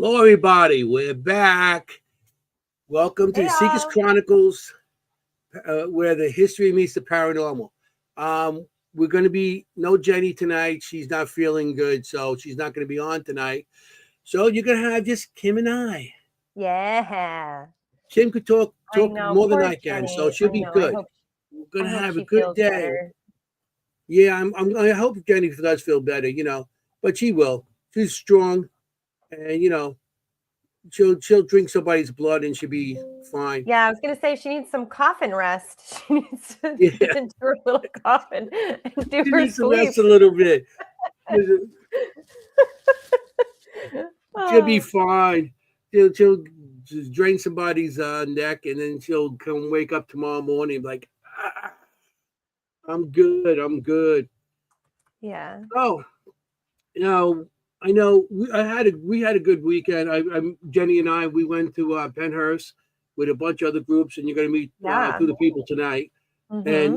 Hello, everybody. We're back. Welcome to Hey the Seekers all. Chronicles, where the history meets the paranormal. We're going to be no Jenny tonight. She's not feeling good, so she's not going to be on tonight. So you're going to have just Kim and I. Yeah. Kim could talk I know. more than Poor I can, so Jenny. she'll I be know. I good. hope We're going I to hope have a she good feels day. better. Yeah, I hope Jenny does feel better, but she will. She's strong, and she'll drink somebody's blood and she'll be fine. Yeah, I was gonna say she needs some coffin rest. She needs to Yeah, get into her little coffin and do she her needs to rest sweep. a little bit. She'll be Oh, fine. She'll just drain somebody's neck, and then she'll come wake up tomorrow morning like, ah, I'm good. I'm good. yeah. Oh, you know, I know we had a good weekend. Jenny and I we went to Penhurst with a bunch of other groups, and you're going to meet Yeah. two of the people tonight. And Mm-hmm.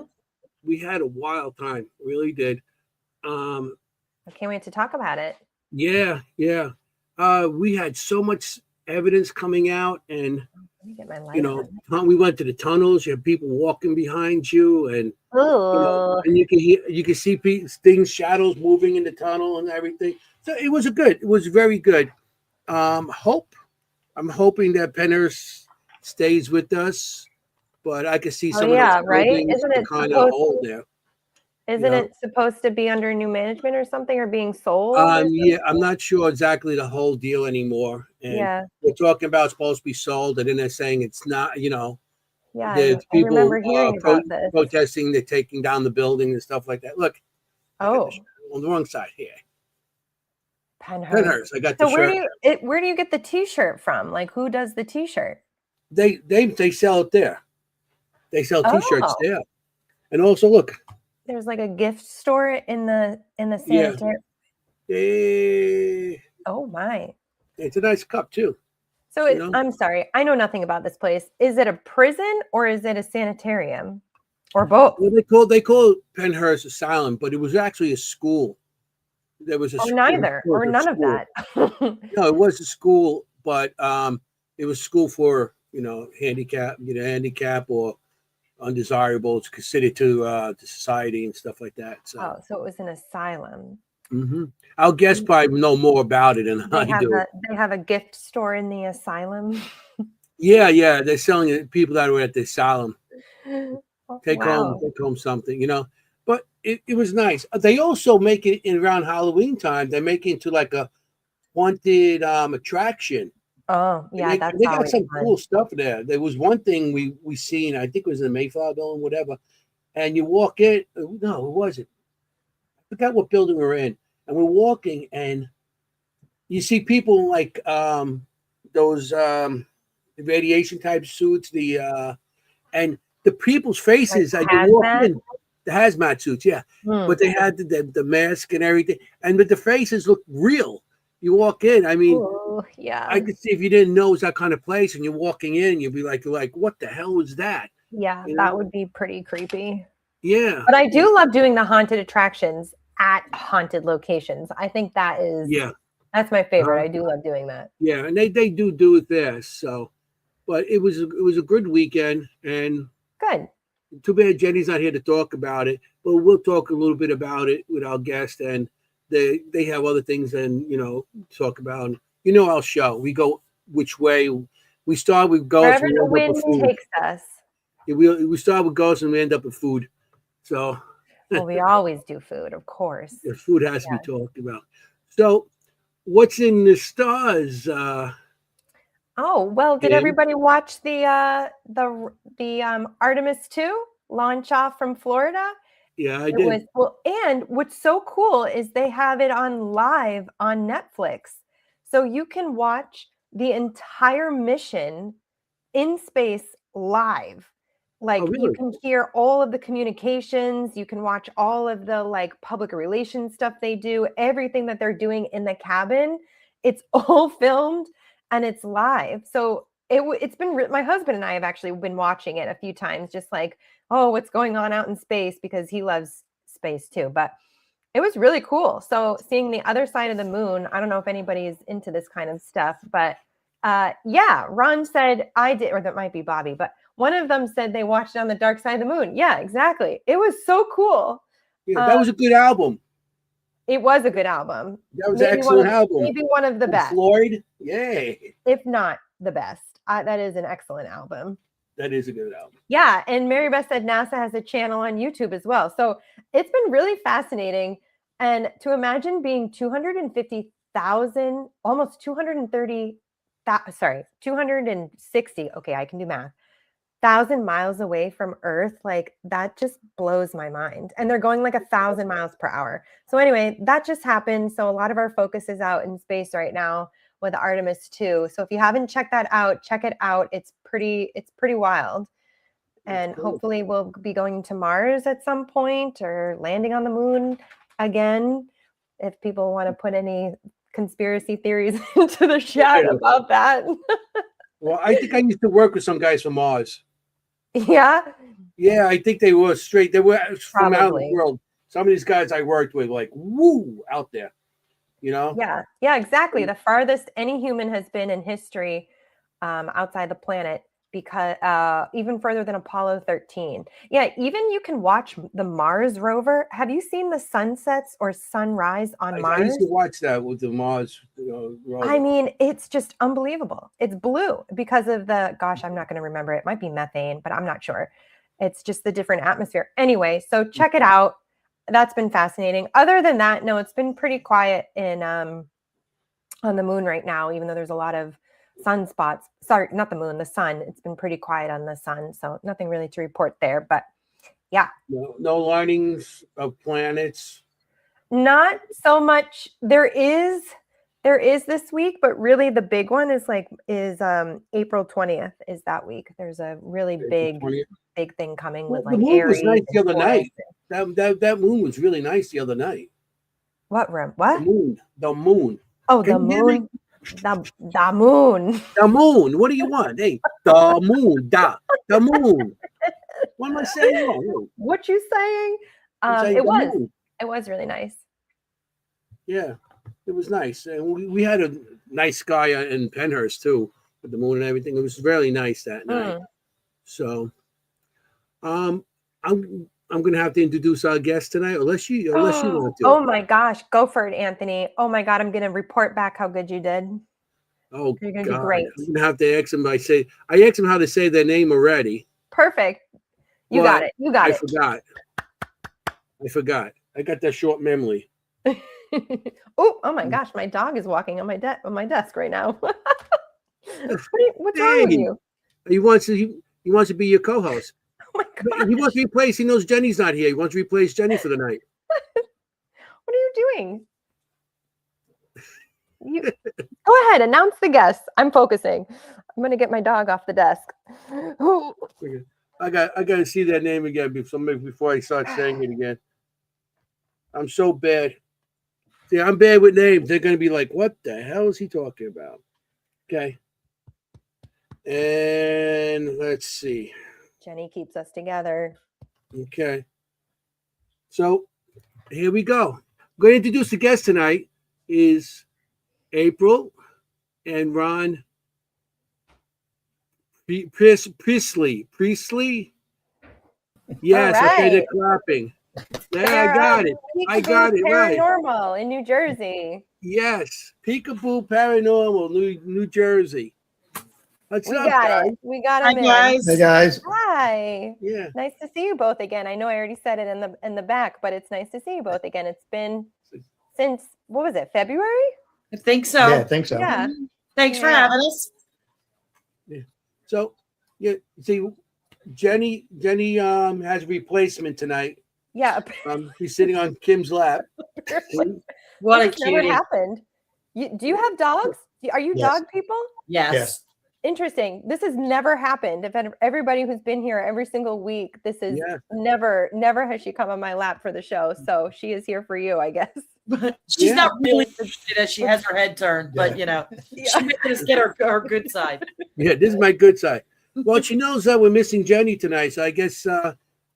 we had a wild time, really did. Um, I can't wait to talk about it. yeah, yeah. We had so much evidence coming out, and Let me get my license. we went to the tunnels. You have people walking behind you, and Oh, and you can see things, shadows moving in the tunnel and everything. So it was very good. Hope I'm hoping that Penners stays with us, but I can see oh some of those yeah, right? buildings Isn't are it kind of supposed old there. isn't it supposed to be under new management or something, or being sold or Yeah, something? I'm not sure exactly the whole deal anymore, and Yeah. they're talking about it's supposed to be sold, and then they're saying it's not. Yeah, There's I remember people hearing about this. protesting, they're taking down the building and stuff like that. Look, I got the shirt Oh, on the wrong side here. Penhurst. Penhurst, I got the So shirt. where do you get the T-shirt from? Like, who does the T-shirt? They sell it there. They sell T-shirts Oh, there, and also look, there's like a gift store in the yeah, sanitary. they, Oh my. it's a nice cup too. So You know, I'm sorry, I know nothing about this place. Is it a prison or is it a sanitarium? Or both? well, they call it Penhurst Asylum, but it was actually a school. There was a Or school, neither, or none of school. that. No, it was a school, but it was school for handicap or undesirable. It's considered to society and stuff like that. So Oh, so it was an asylum. our guests probably know more about it than I do. They have a gift store in the asylum. Yeah, yeah, they're selling it people that were at the asylum. Wow. Take home something. But it was nice. They also make it in around Halloween time. They make it into like a haunted attraction. Oh, And yeah, that's they got always some fun. cool stuff there. There was one thing we seen. I think it was in the Mayflower building, whatever. And you walk in. No, it wasn't. I forgot what building we were in. And we're walking, and you see people like those radiation type suits. And the people's Like faces as you walk hazmat? in, the hazmat suits, yeah. Hmm. But they had the mask and everything, but the faces look real. You walk in. I mean, Oh, I yeah. could see if you didn't know it was that kind of place, and you're walking in, you'd be like, what the hell was that? Yeah, You that know? would be pretty creepy. Yeah, But I do love doing the haunted attractions at haunted locations. I think yeah, that's my favorite. uh-huh. I do love doing that. Yeah, and they do it there. So, but it was a good weekend, and Good. too bad Jenny's not here to talk about it. But we'll talk a little bit about it with our guest, and they have other things and talk about. Our show. We go which way. We start with ghosts Wherever and we the end up wind with food. takes us. We start with ghosts and we end up with food. So Well, we always do food, of course. the food has to be Yeah. talked about. So what's in the stars? Oh, well, did Kim? everybody watch the Artemis 2 launch off from Florida? Yeah, I It did. was well, and what's so cool is they have it on live on Netflix. So you can watch the entire mission in space live. Oh, Like you really? can hear all of the communications, you can watch all of the like public relations stuff they do, everything that they're doing in the cabin. It's all filmed and it's live. So it's been my husband and I have actually been watching it a few times, just like, oh, what's going on out in space, because he loves space too. But It was really cool. So seeing the other side of the moon, I don't know if anybody's into this kind of stuff, but yeah, Ron said I did, or that might be Bobby, but one of them said they watched it on the dark side of the moon. Yeah, exactly. It was so cool. Yeah, that was a good album. It was a good album. That was an excellent album. Maybe one of the best. Floyd, yay. If not the best. That is an excellent album. That is a good album. Yeah, and Mary Beth said NASA has a channel on YouTube as well. So it's been really fascinating. And to imagine being 250,000, almost 260, okay, I can do math, 1,000 miles away from Earth, like that just blows my mind. And they're going like 1,000 miles per hour. So anyway, that just happened. So a lot of our focus is out in space right now with Artemis 2. So if you haven't checked that out, check it out. It's pretty wild. And hopefully we'll be going to Mars at some point or landing on the moon again. If people want to put any conspiracy theories into the chat about that. Well, I think I used to work with some guys from Mars. Yeah. Yeah, I think they were straight. They were from out of the Probably. world. Some of these guys I worked with, like, woo, out there. You know? Yeah. Yeah, exactly. The farthest any human has been in history outside the planet, because even further than Apollo 13. Yeah, even you can watch the Mars rover. Have you seen the sunsets or sunrise on Mars? I used to watch that with the Mars rover. I mean, it's just unbelievable. It's blue because of the, gosh, I'm not going to remember. It might be methane, but I'm not sure. It's just the different atmosphere. Anyway, so check it out. That's been fascinating. Other than that, no, it's been pretty quiet in on the moon right now, even though there's a lot of sunspots. Sorry, not the moon, the sun. It's been pretty quiet on the sun, so nothing really to report there. But yeah, no linings of planets. Not so much. There is this week, but really the big one is April 20th is that week. There's a really big thing coming with like the moon was Aries nice the other Taurus. night. That moon was really nice the other night. What room? What? The moon. Oh, the moon. The moon. The moon. What do you want? Hey, the moon. The moon. What am I saying wrong? What you saying? It was really nice. Yeah, it was nice. And we had a nice sky in Penhurst too, with the moon and everything. It was really nice that night. So, I'm going to have to introduce our guest tonight, unless you want to. Oh my gosh, go for it, Anthony. Oh my God, I'm going to report back how good you did. Oh, you're going to be great. I'm going to have to ask him. I asked him how to say their name already. Perfect. You got it. I forgot. I got that short memory. Oh my gosh, my dog is walking on my desk right now. What's wrong with you? He wants to be your co-host. Oh my God. He wants to replace. He knows Jenny's not here. He wants to replace Jenny for the night. What are you doing? Go ahead, announce the guests. I'm focusing. I'm going to get my dog off the desk. I got to see that name again before I start saying it again. I'm so bad. See, I'm bad with names. They're going to be like, what the hell is he talking about? Okay. And let's see. Jenny keeps us together. Okay. So here we go. I'm going to introduce the guest tonight is April and Ron Priestley. Yes, right. Okay, they're clapping. Yeah, I got it right. Paranormal in New Jersey. Yes, Peekaboo Paranormal, New Jersey. What's up, guys? We got him. Hi, guys. Hey, guys. Hi. Yeah. Nice to see you both again. I know I already said it in the back, but it's nice to see you both again. It's been since, what was it, February? I think so. Yeah, I think so. Yeah. Thanks for having us. Yeah. So, yeah, see, Jenny has a replacement tonight. Yeah. He's sitting on Kim's lap. What a This never cutie. happened. Do you have dogs? Are you Yes. dog people? Yes. Interesting. This has never happened. If everybody who's been here every single week, this is never has she come on my lap for the show. So she is here for you, I guess. She's not really interested as she has her head turned, but she's making us get her good side. Yeah, this is my good side. Well, she knows that we're missing Jenny tonight, so I guess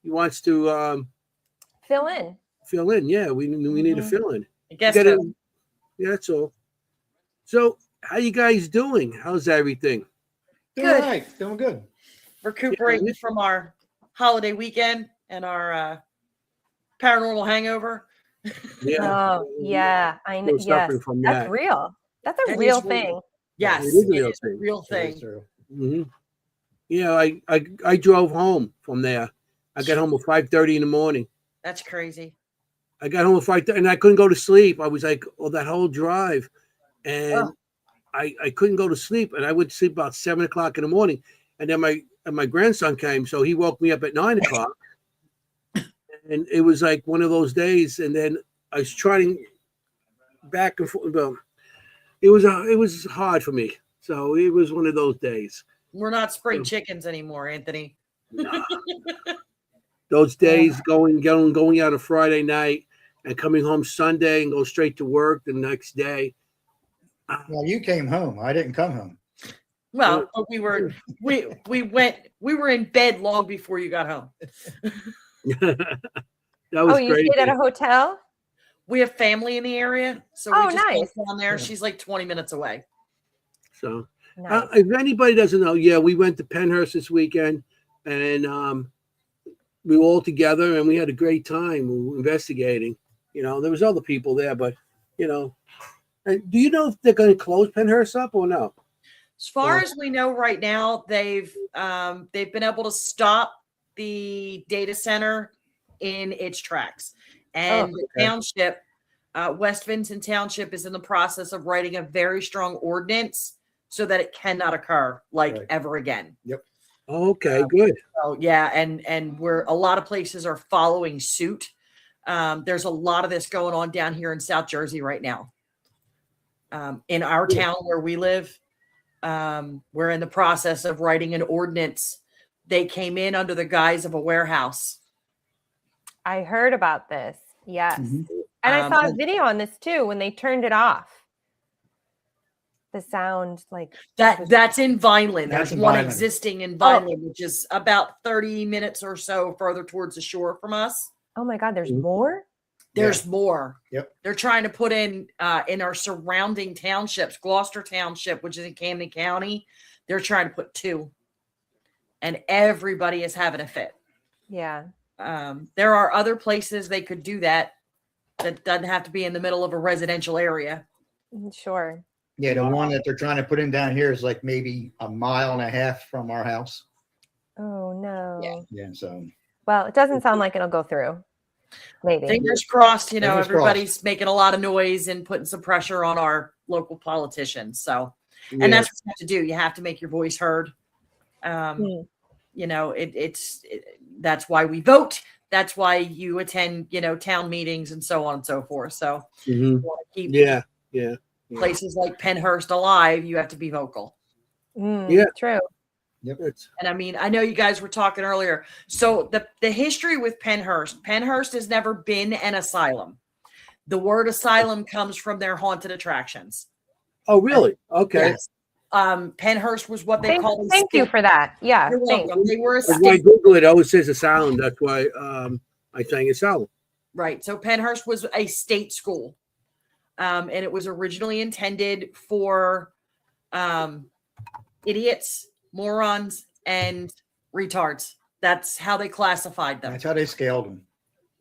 he wants to Fill in. fill in. Yeah, we need to fill in. I guess You gotta- so. Yeah, that's all. So, how you guys doing? How's everything? Doing Good. all right. Doing good. Recuperating from our holiday weekend and our paranormal hangover. Yeah. Oh, yeah. I know. Still Yes. suffering from That's that. real. That's a That real is real. thing. Yes, It is a it real is a thing. real That is thing. true. Mm-hmm. Yeah, I drove home from there. I got home at 5:30 in the morning. That's crazy. I got home at 5:30 and I couldn't go to sleep. I was like, oh, that whole drive. And I couldn't go to sleep. And I went to sleep about 7 o'clock in the morning. And then my grandson came, so he woke me up at 9 o'clock. And it was like one of those days. And then I was trying back and forth. Well, it was hard for me. So it was one of those days. We're not spring chickens anymore, Anthony. Those days going out on Friday night and coming home Sunday and go straight to work the next day. Well, you came home. I didn't come home. Well, but we were in bed long before you got home. That was You crazy. stayed at a hotel? We have family in the area, so Oh, we just nice. went down there. Yeah. She's like 20 minutes away. So Nice. if anybody doesn't know, yeah, we went to Penhurst this weekend and we were all together and we had a great time investigating. You know, there was other people there, but you know, and do you know if they're going to close Penhurst up or no? As far as we know right now, they've been able to stop the data center in its tracks. And the township, West Vinton Township, is in the process of writing a very strong ordinance so that it cannot occur ever again. Okay, good. So yeah, and where a lot of places are following suit. There's a lot of this going on down here in South Jersey right now. In our town where we live, we're in the process of writing an ordinance. They came in under the guise of a warehouse. I heard about this. Yes. Mhm. And I saw a video on this too when they turned it off. The sound That's in Vineland. That's There's in one Vineland. existing in Vineland, which is about 30 minutes or so further towards the shore from us. oh my God, there's more? There's more. Yep. They're trying to put in our surrounding townships, Gloucester Township, which is in Camden County. They're trying to put 2. And everybody is having a fit. Yeah. There are other places they could do that doesn't have to be in the middle of a residential area. Sure. Yeah, the one that they're trying to put in down here is like maybe a mile and a half from our house. Oh no. Yeah, so Well, it doesn't sound like it'll go through. Maybe. Fingers crossed, Fingers everybody's making a lot of noise and putting some pressure on our local politicians. So, Yeah. and that's what you have to do. You have to make your voice heard. Hmm. That's why we vote. That's why you attend, town meetings and so on and so forth. So Mhm. you want to keep Yeah. places like Penhurst alive. You have to be vocal. Yeah. True. It's- And I mean, I know you guys were talking earlier. So the history with Penhurst has never been an asylum. The word asylum comes from their haunted attractions. Oh, really? Okay. Yes. Penhurst was what they called. Thank you for that. Yeah. You're Thanks. welcome. They were a That's why I state, Google it. It always says asylum. That's why I think asylum. right? So Penhurst was a state school, and it was originally intended for idiots, morons, and retards. That's how they classified them. that's how they scaled them.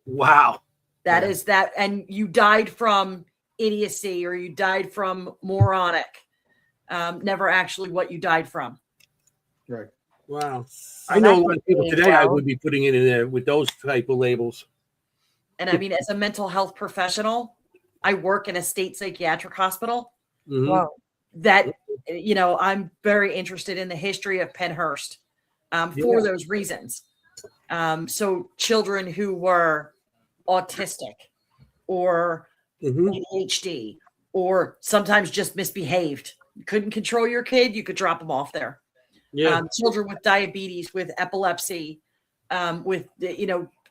Wow. That Yeah. is that, and you died from idiocy or you died from moronic. Never actually what you died from. Right. Wow. So I know a that's lot of people pretty today I well. would be putting it in there with those type of labels. And I mean, as a mental health professional, I work in a state psychiatric hospital. Mhm. Whoa. That, I'm very interested in the history of Penhurst for those reasons. So children who were autistic or Mhm. ADHD or sometimes just misbehaved, couldn't control your kid, you could drop them off there. Yeah. Children with diabetes, with epilepsy, with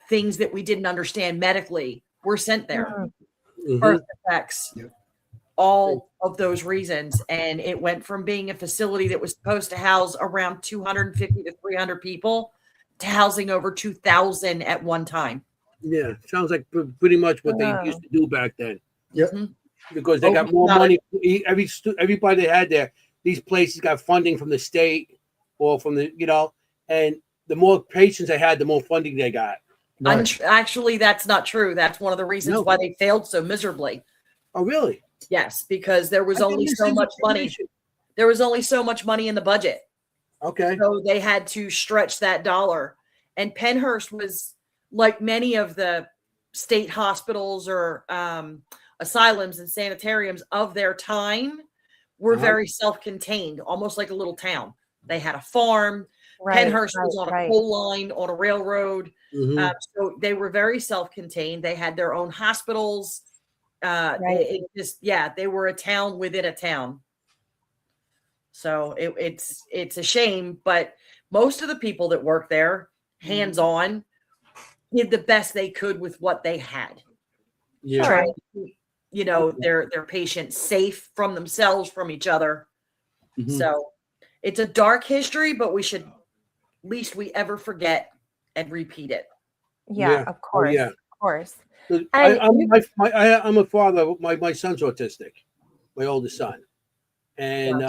things that we didn't understand medically were sent there. Mhm. Birth defects, Yep. all of those reasons. And it went from being a facility that was supposed to house around 250 to 300 people to housing over 2,000 at one time. Yeah, sounds like pretty much what they Oh. used to do back then. Yep. Because they got more money. Everybody they had there, these places got funding from the state or from the, and the more patients they had, the more funding they got. Actually, that's not true. That's one of the reasons why they failed so miserably. Oh, really? Yes, because there was only so much money. There was only so much money in the budget. Okay. So they had to stretch that dollar. And Pennhurst was like many of the state hospitals or asylums and sanitariums of their time were very self-contained, almost like a little town. They had a farm. Pennhurst was on a coal line, on a railroad. So they were very self-contained. They had their own hospitals. They were a town within a town. So it's a shame, but most of the people that work there, hands-on, did the best they could with what they had. Yeah. Trying to keep, their patients safe from themselves, from each other. So it's a dark history, but we should, at least we ever forget and repeat it. Yeah, of course. Of course. I'm a father. My son's autistic, my oldest son. And,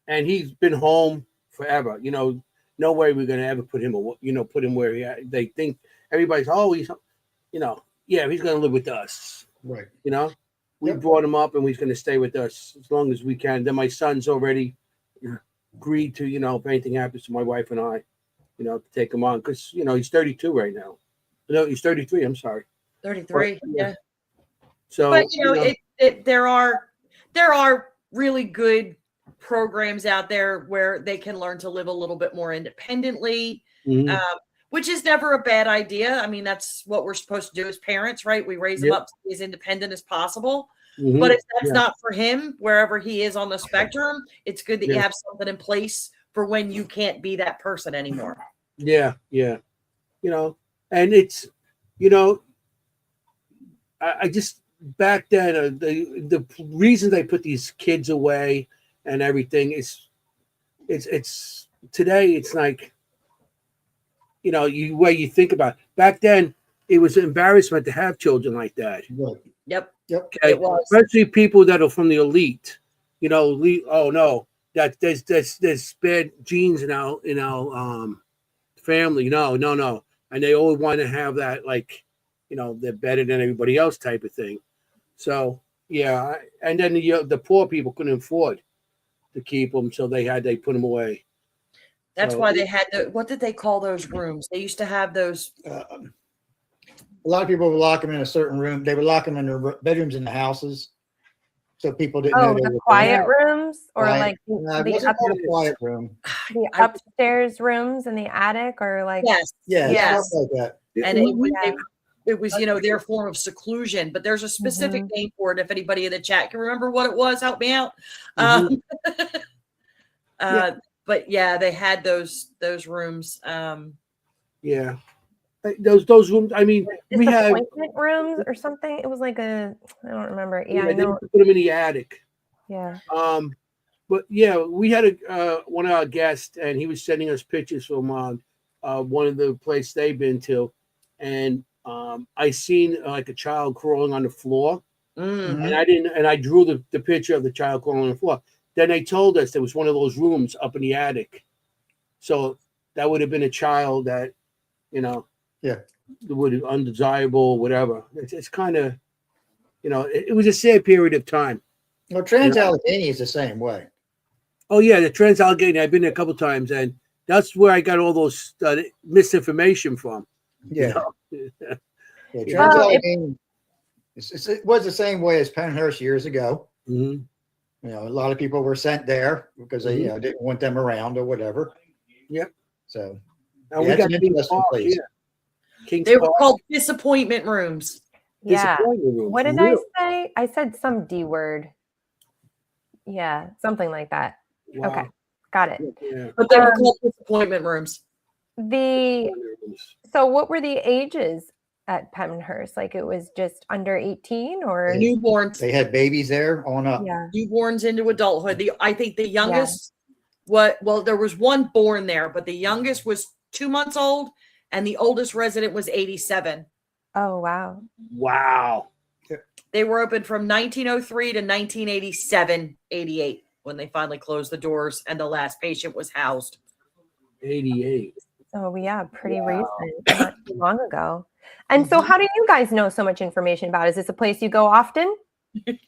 and he's been home forever. No way we're going to ever put him where they think everybody's always, he's going to live with us. Right. We brought him up and he's going to stay with us as long as we can. Then my son's already agreed to, if anything happens to my wife and I, to take him on. Because, he's 32 right now. No, he's 33. I'm sorry. 33. Yeah. So, but there are really good programs out there where they can learn to live a little bit more independently, which is never a bad idea. I mean, that's what we're supposed to do as parents, right? We raise them up to be as independent as possible. But if that's not for him, wherever he is on the spectrum, it's good that you have something in place for when you can't be that person anymore. Yeah. And it's, I just back then the reason they put these kids away and everything is it's today it's like way you think about it. Back then it was an embarrassment to have children like that. Yep. Okay? It was. Especially people that are from the elite. Oh no, that there's bad genes in our family. No. And they always want to have that, like, they're better than everybody else type of thing. So, and then the poor people couldn't afford to keep them, so they put them away. That's why they had what did they call those rooms? They used to have those. A lot of people would lock them in a certain room. They would lock them in their bedrooms in the houses, so people didn't know they were quiet rooms, or quiet. like the quiet room. The upstairs rooms in the attic, or like stuff like that. And it was their form of seclusion, but there's a specific name for it. If anybody in the chat can remember what it was, help me out. But they had those rooms. Those rooms. I mean, we had appointment rooms or something. It was like I don't remember. I know. Put them in the attic. Yeah. But we had one of our guests, and he was sending us pictures from one of the places they've been to, and I seen like a child crawling on the floor, and I drew the picture of the child crawling on the floor. Then they told us there was one of those rooms up in the attic, so that would have been a child that, would have undesirable, whatever. It's kind of, it was a sad period of time. Well, Trans-Allegheny is the same way. Oh yeah, the Trans-Allegheny. I've been there a couple times, and that's where I got all those misinformation from. Trans-Allegheny. It was the same way as Pennhurst years ago. A lot of people were sent there because they didn't want them around or whatever. Yep. So we got King's Park, they were called disappointment rooms. Yeah. What did I say? I said some D word. Yeah, something like that. Wow. Okay, got it. Yeah. But they were called disappointment rooms. So what were the ages at Pennhurst? Like, it was just under 18 or newborns? They had babies there on up. Yeah. Newborns into adulthood. I think the youngest there was one born there, but the youngest was 2 months old, and the oldest resident was 87. Oh, wow. Wow. They were open from 1903 to 1987, 88, when they finally closed the doors and the last patient was housed. 88. Oh, yeah, pretty Wow. recent, not too long ago. And so how do you guys know so much information about it? Is this a place you go often?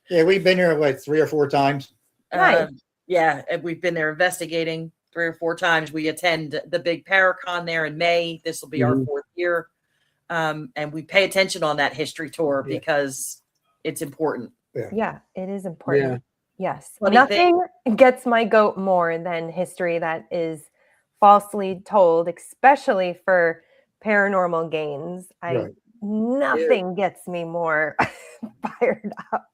Yeah, we've been here like 3 or 4 times. Nice. Yeah, and we've been there investigating 3 or 4 times. We attend the big Paracon there in May. This will be our 4th year. And we pay attention on that history tour because it's important. Yeah, it is important. Yes. Funny Nothing gets my goat more than history that is falsely told, especially for paranormal gains. Nothing gets me more fired up.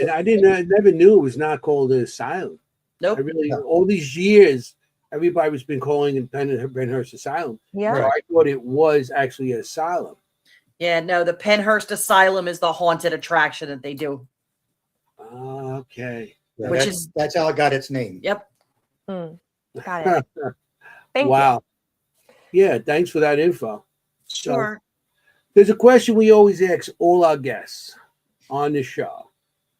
And I never knew it was not called an asylum. Nope. I really, all these years, everybody was been calling it Penhurst Asylum. Yeah. So I thought it was actually an asylum. Yeah, no, the Penhurst Asylum is the haunted attraction that they do. Okay. Yeah, that's how it got its name. Yep. Got it. Thank you. Yeah, thanks for that info. Sure. So, there's a question we always ask all our guests on the show,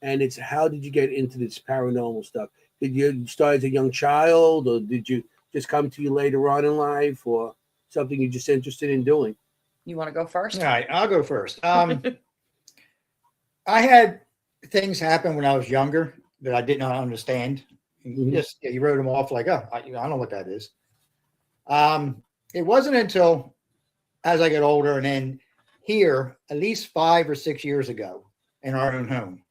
and it's how did you get into this paranormal stuff? Did you start as a young child, or did you just come to you later on in life, or something you're just interested in doing? You want to go first? All right, I'll go first. I had things happen when I was younger that I did not understand. You wrote them off like, oh, I don't know what that is. It wasn't until as I get older, and then here, at least 5 or 6 years ago, in our own home,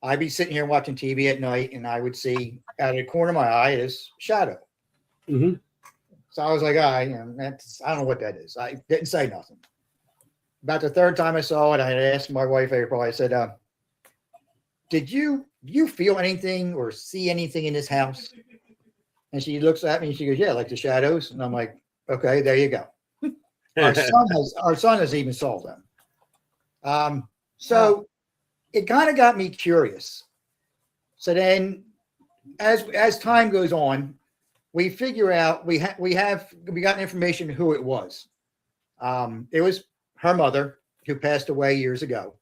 I'd be sitting here watching TV at night, and I would see out of the corner of my eye this shadow. So I was like, I don't know what that is. I didn't say nothing. About the 3rd time I saw it, I had asked my wife April. I said, "Did you feel anything or see anything in this house?" And she looks at me and she goes, "Yeah, like the shadows." And I'm like, "Okay, there you go." Our son has even saw them. So it kind of got me curious. So then, as time goes on, we figure out we got information who it was. It was her mother, who passed away years ago.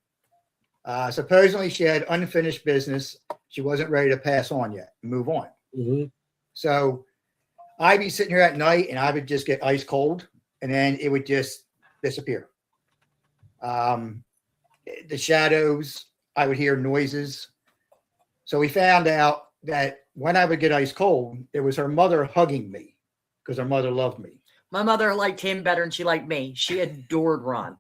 Supposedly she had unfinished business. She wasn't ready to pass on yet, move on. So I'd be sitting here at night and I would just get ice cold, and then it would just disappear. The shadows, I would hear noises. So we found out that when I would get ice cold, it was her mother hugging me because her mother loved me. My mother liked him better than she liked me. She adored Ron.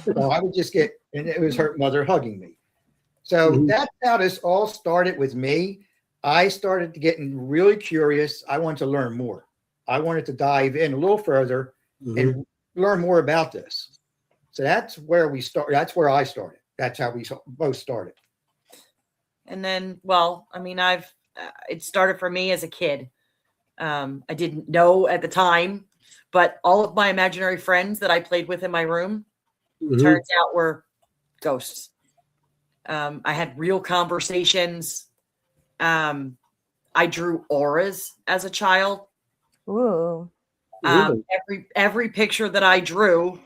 So I would just get, and it was her mother hugging me. So that's how this all started with me. I started getting really curious. I wanted to learn more. I wanted to dive in a little further and learn more about this. So that's where we start. That's where I started. That's how we both started. And then, well, I mean, it started for me as a kid. I didn't know at the time, but all of my imaginary friends that I played with in my room turns out were ghosts. I had real conversations. I drew auras as a child. Ooh. Every picture that I drew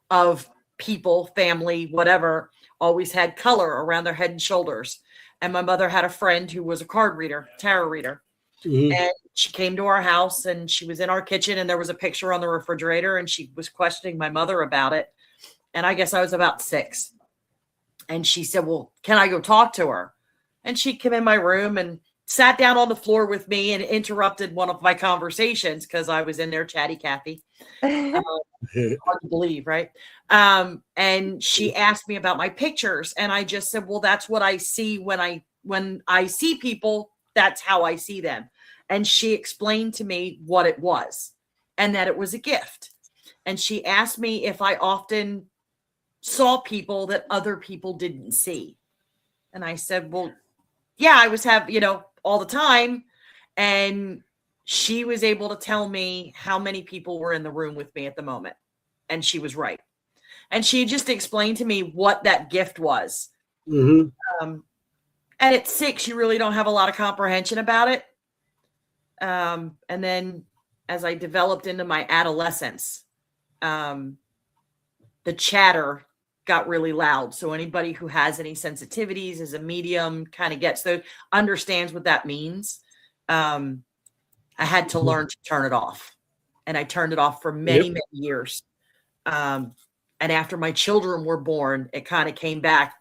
of people, family, whatever, always had color around their head and shoulders. And my mother had a friend who was a card reader, tarot reader. And she came to our house and she was in our kitchen and there was a picture on the refrigerator and she was questioning my mother about it. And I guess I was about 6. And she said, "Well, can I go talk to her?" And she came in my room and sat down on the floor with me and interrupted one of my conversations because I was in there chatty Cathy. Hard to believe, right? And she asked me about my pictures. And I just said, well, that's what I see when I see people. That's how I see them. And she explained to me what it was and that it was a gift. And she asked me if I often saw people that other people didn't see. And I said, well, yeah, I was all the time. And she was able to tell me how many people were in the room with me at the moment. And she was right. And she just explained to me what that gift was. And at 6, you really don't have a lot of comprehension about it. And then as I developed into my adolescence, the chatter got really loud. So anybody who has any sensitivities as a medium kind of gets those, understands what that means. I had to learn to turn it off, and I turned it off for many years. And after my children were born, it kind of came back.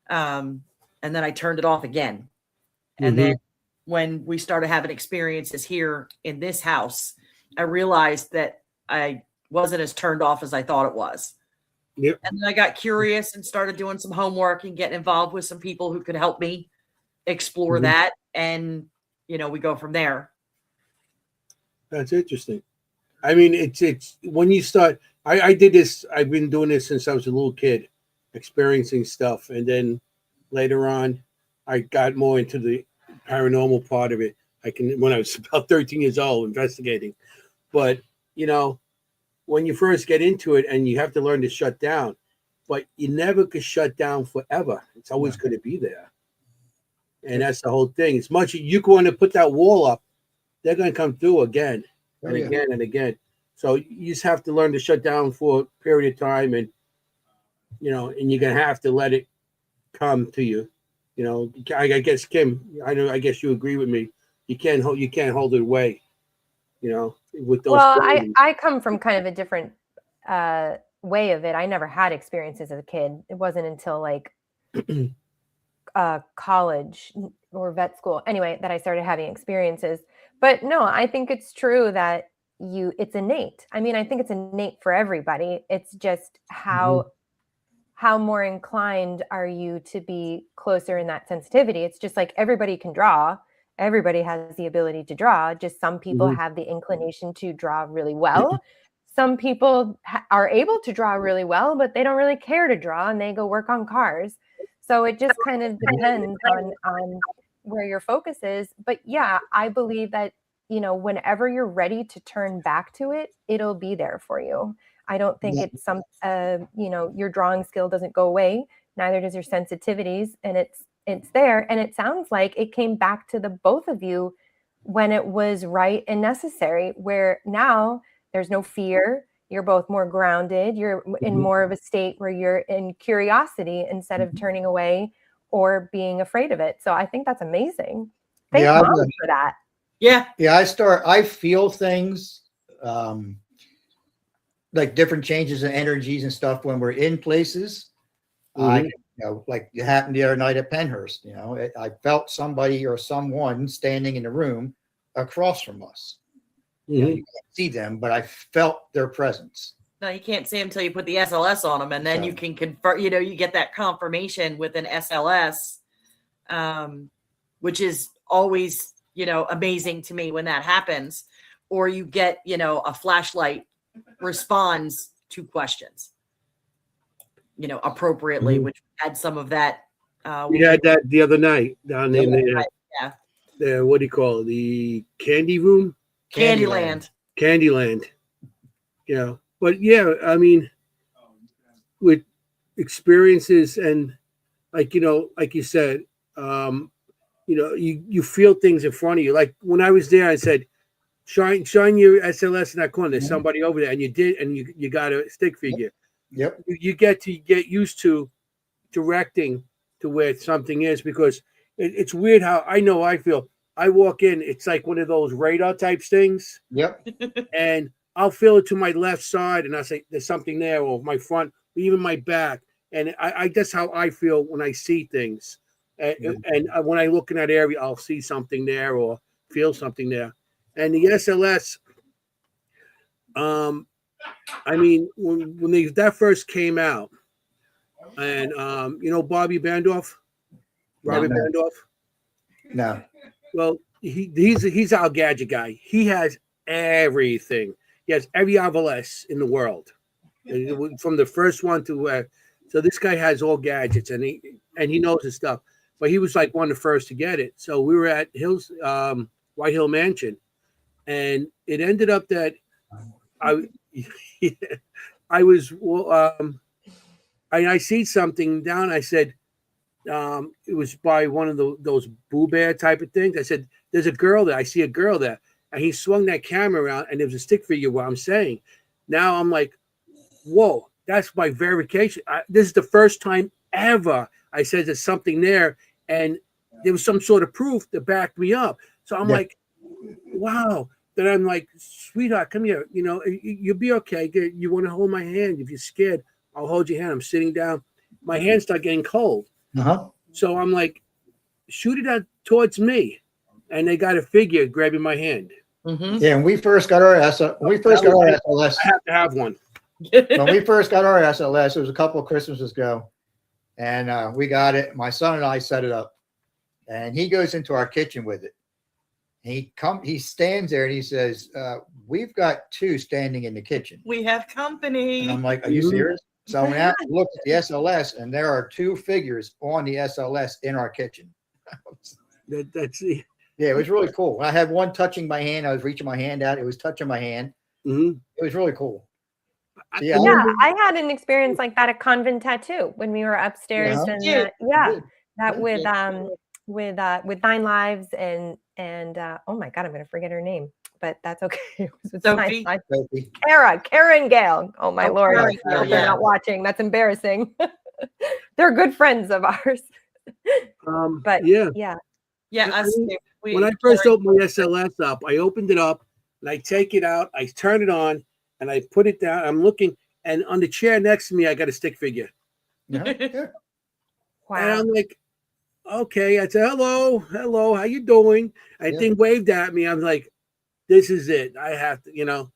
And then I turned it off again. And then when we started having experiences here in this house, I realized that I wasn't as turned off as I thought it was. And then I got curious and started doing some homework and getting involved with some people who could help me explore that. And, you know, we go from there. That's interesting. I mean, it's when you start, I did this, I've been doing this since I was a little kid, experiencing stuff. And then later on, I got more into the paranormal part of it. When I was about 13 years old, investigating. But, you know, when you first get into it and you have to learn to shut down, but you never could shut down forever. It's always going to be there. And that's the whole thing. As much as you want to put that wall up, they're going to come through again and again and again. So you just have to learn to shut down for a period of time, and, you know, and you're going to have to let it come to you. You know, I guess, Kim, I guess you agree with me. You can't hold it away, you know, with those. Well, I come from kind of a different way of it. I never had experiences as a kid. It wasn't until like college or vet school, anyway, that I started having experiences. But no, I think it's true that it's innate. I mean, I think it's innate for everybody. It's just how more inclined are you to be closer in that sensitivity? It's just like everybody can draw. Everybody has the ability to draw. Just some people have the inclination to draw really well. Some people are able to draw really well, but they don't really care to draw, and they go work on cars. So it just kind of depends on where your focus is. But yeah, I believe that, you know, whenever you're ready to turn back to it, it'll be there for you. I don't think it's some, you know, your drawing skill doesn't go away. Neither does your sensitivities, and it's there. And it sounds like it came back to the both of you when it was right and necessary, where now there's no fear. You're both more grounded. You're in more of a state where you're in curiosity instead of turning away or being afraid of it. So I think that's amazing. Thank Mom for that. Yeah. I feel things, like different changes in energies and stuff when we're in places. You know, like it happened the other night at Penhurst. You know, I felt somebody or someone standing in the room across from us. You know, you can't see them, but I felt their presence. No, you can't see them until you put the SLS on them, and then you can confirm. You know, you get that confirmation with an SLS, which is always, you know, amazing to me when that happens. Or you get, you know, a flashlight responds to questions, you know, appropriately, which had some of that. We had that the other night down in the what do you call it? The candy room? Candyland. You know, but yeah, I mean, with experiences and like, you know, like you said, you know, you feel things in front of you. Like when I was there, I said, shine your SLS in that corner. There's somebody over there, and you did, and you got a stick figure. Yep. You get used to directing to where something is, because it's weird how I feel. I walk in, it's like one of those radar type things. Yep. And I'll feel it to my left side, and I say there's something there, or my front, or even my back. And I that's how I feel when I see things. And when I look in that area, I'll see something there or feel something there. And the SLS, I mean, when that first came out, and you know Bobby Bandorf, Bandorf. No. Well, he's our gadget guy. He has everything. He has every RLS in the world, from the first one to so this guy has all gadgets, and he knows his stuff. But he was like one of the first to get it. So we were at White Hill Mansion, and it ended up that I was I see something down. I said, it was by one of those Boo Bear type of things. I said, there's a girl there. I see a girl there. And he swung that camera around, and there was a stick figure, what I'm saying. Now I'm like, whoa, that's my verification. This is the first time ever I said there's something there, and there was some sort of proof that backed me up. So I'm like, wow. Then I'm like, sweetheart, come here. You know, you'll be okay. You want to hold my hand? If you're scared, I'll hold your hand. I'm sitting down. My hands start getting cold. So I'm like, shoot it out towards me. And they got a figure grabbing my hand. Yeah, when we first got our SLS, I have to have one. when we first got our SLS, it was a couple of Christmases ago, and we got it. My son and I set it up, and he goes into our kitchen with it. He stands there and he says, "We've got two standing in the kitchen. We have company." And I'm like, "Are you serious?" So when I looked at the SLS, and there are two figures on the SLS in our kitchen. That's Yeah, it was really cool. I had one touching my hand. I was reaching my hand out. It was touching my hand. It was really cool. So, yeah, I had an experience like that at Convent Tattoo when we were upstairs, and that with 9 Lives and oh my God, I'm gonna forget her name, but that's okay. It was with Sophie. Karen Gale. Oh my Lord, Karen Gale, they're not watching. That's embarrassing. They're good friends of ours. But yeah. When I first opened my SLS up, I opened it up and I take it out, I turn it on, and I put it down. I'm looking, and on the chair next to me, I got a stick figure. Wow. And I'm like, okay. I said, hello, how you doing? I think waved at me. I'm like, this is it. I have to, you know.